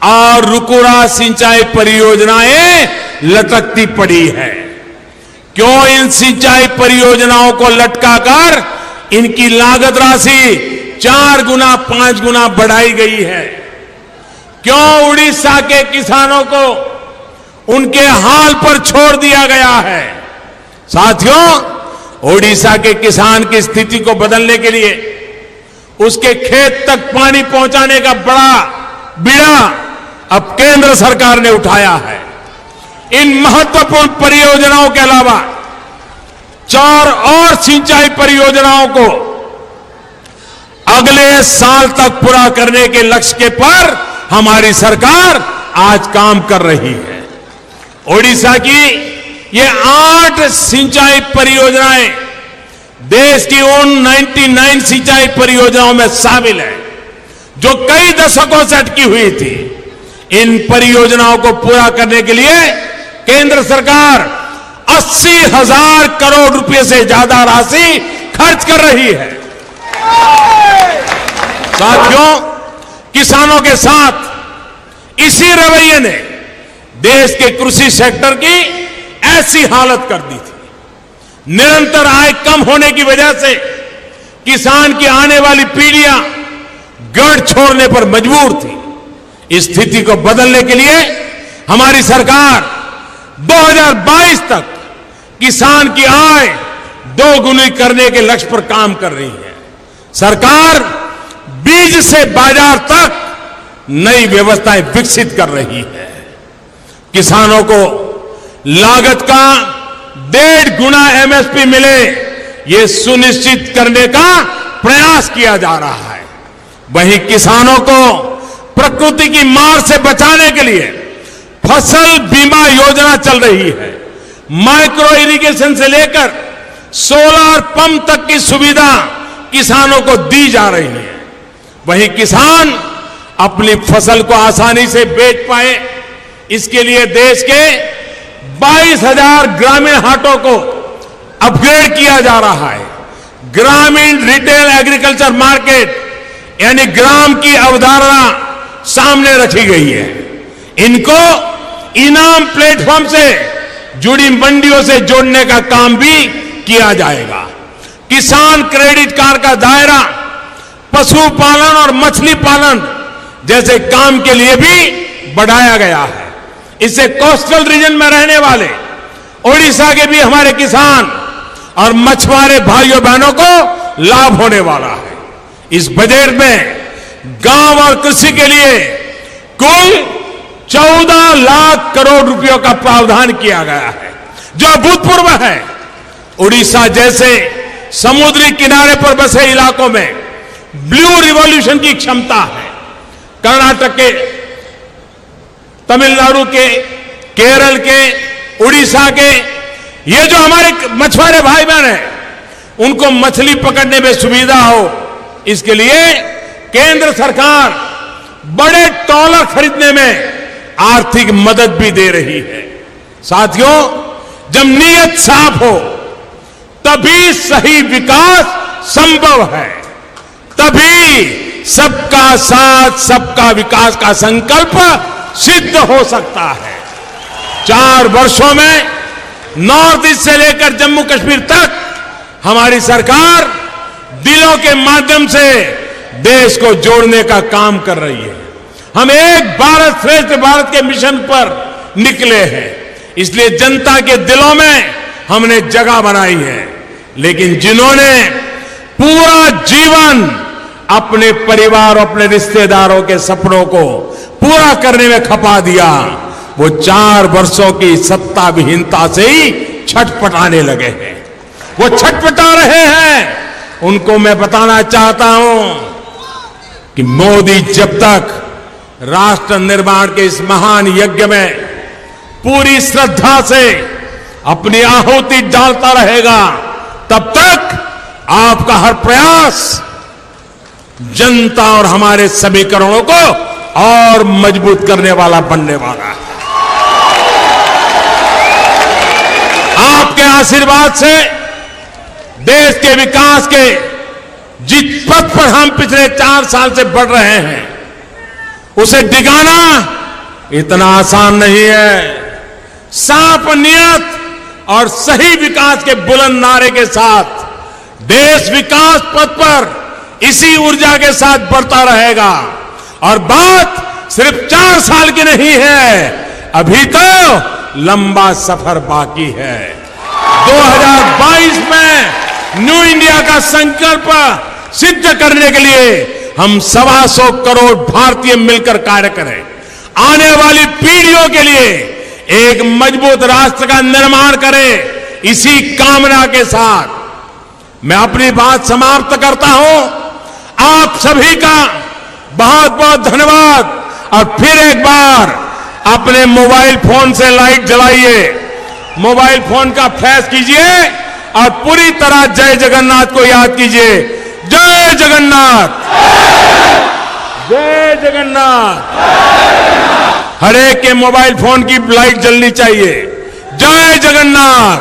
और रुकुरा सिंचाई परियोजनाएं लटकती पड़ी है? क्यों इन सिंचाई परियोजनाओं को लटकाकर इनकी लागत राशि 4 गुना 5 गुना बढ़ाई गई है? क्यों उड़ीसा के किसानों को उनके हाल पर छोड़ दिया गया है? साथियों, ओडिशा के किसान की स्थिति को बदलने के लिए, उसके खेत तक पानी पहुंचाने का बड़ा बीड़ा अब केंद्र सरकार ने उठाया है। इन महत्वपूर्ण परियोजनाओं के अलावा 4 और सिंचाई परियोजनाओं को अगले साल तक पूरा करने के लक्ष्य पर हमारी सरकार आज काम कर रही है। ओडिशा की ये 8 सिंचाई परियोजनाएं देश की उन 99 सिंचाई परियोजनाओं में शामिल है जो कई दशकों से अटकी हुई थी। इन परियोजनाओं को पूरा करने के लिए केंद्र सरकार 80,000 करोड़ रुपए से ज्यादा राशि खर्च कर रही है। साथियों, किसानों के साथ इसी रवैये ने देश के कृषि सेक्टर की ऐसी हालत कर दी थी निरंतर आय कम होने की वजह से किसान की आने वाली पीढ़ियां गढ़ छोड़ने पर मजबूर थी। इस स्थिति को बदलने के लिए हमारी सरकार 2022 तक किसान की आय दोगुनी करने के लक्ष्य पर काम कर रही है। सरकार बीज से बाजार तक नई व्यवस्थाएं विकसित कर रही है। किसानों को लागत का 1.5 गुना एमएसपी मिले, ये सुनिश्चित करने का प्रयास किया जा रहा है। वहीं किसानों को प्रकृति की मार से बचाने के लिए फसल बीमा योजना चल रही है। माइक्रो इरिगेशन से लेकर सोलर पंप तक की सुविधा किसानों को दी जा रही है। वहीं किसान अपनी फसल को आसानी से बेच पाए, इसके लिए देश के 22,000 ग्रामीण हाटों को अपग्रेड किया जा रहा है। ग्रामीण रिटेल एग्रीकल्चर मार्केट यानी ग्राम की अवधारणा सामने रखी गई है। इनको इनाम प्लेटफॉर्म से जुड़ी मंडियों से जोड़ने का काम भी किया जाएगा। किसान क्रेडिट कार्ड का दायरा पशुपालन और मछली पालन जैसे काम के लिए भी बढ़ाया गया है। इससे कोस्टल रीजन में रहने वाले ओडिशा के भी हमारे किसान और मछुआरे भाइयों बहनों को लाभ होने वाला है। इस बजट में गांव और कृषि के लिए कुल 14 लाख करोड़ रुपयों का प्रावधान किया गया है, जो अभूतपूर्व है। उड़ीसा जैसे समुद्री किनारे पर बसे इलाकों में ब्लू रिवॉल्यूशन की क्षमता है। कर्नाटक के, तमिलनाडु के, केरल के, उड़ीसा के ये जो हमारे मछुआरे भाई बहन हैं, उनको मछली पकड़ने में सुविधा हो, इसके लिए केंद्र सरकार बड़े ट्रॉलर खरीदने में आर्थिक मदद भी दे रही है। साथियों, जब नीयत साफ हो तभी सही विकास संभव है, तभी सबका साथ सबका विकास का संकल्प सिद्ध हो सकता है। 4 वर्षों में नॉर्थ ईस्ट से लेकर जम्मू कश्मीर तक हमारी सरकार दिलों के माध्यम से देश को जोड़ने का काम कर रही है। हम एक भारत श्रेष्ठ भारत के मिशन पर निकले हैं, इसलिए जनता के दिलों में हमने जगह बनाई है। लेकिन जिन्होंने पूरा जीवन अपने परिवार और अपने रिश्तेदारों के सपनों को पूरा करने में खपा दिया, वो 4 वर्षों की सत्ता विहीनता से ही छटपटाने लगे हैं। वो छटपटा रहे हैं। उनको मैं बताना चाहता हूं कि मोदी जब तक राष्ट्र निर्माण के इस महान यज्ञ में पूरी श्रद्धा से अपनी आहुति डालता रहेगा, तब तक आपका हर प्रयास जनता और हमारे समीकरणों को और मजबूत करने वाला बनने वाला है। आपके आशीर्वाद से देश के विकास के जिस पथ पर हम पिछले 4 साल से बढ़ रहे हैं, उसे डिगाना इतना आसान नहीं है। साफ नियत और सही विकास के बुलंद नारे के साथ देश विकास पथ पर इसी ऊर्जा के साथ बढ़ता रहेगा। और बात सिर्फ 4 साल की नहीं है, अभी तो लंबा सफर बाकी है। 2022 में न्यू इंडिया का संकल्प सिद्ध करने के लिए हम 125 करोड़ भारतीय मिलकर कार्य करें। आने वाली पीढ़ियों के लिए एक मजबूत राष्ट्र का निर्माण करें। इसी कामना के साथ मैं अपनी बात समाप्त करता हूं। आप सभी का बहुत बहुत धन्यवाद। और फिर एक बार अपने मोबाइल फोन से लाइट जलाइए, मोबाइल फोन का फ्लैश कीजिए और पूरी तरह जय जगन्नाथ को याद कीजिए। जय जगन्नाथ, जय जगन्नाथ। हर एक के मोबाइल फोन की लाइट जलनी चाहिए। जय जगन्नाथ,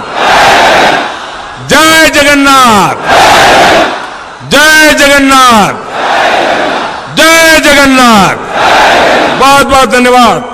जय जगन्नाथ, जय जगन्नाथ, जय जगन्नाथ। बहुत बहुत धन्यवाद।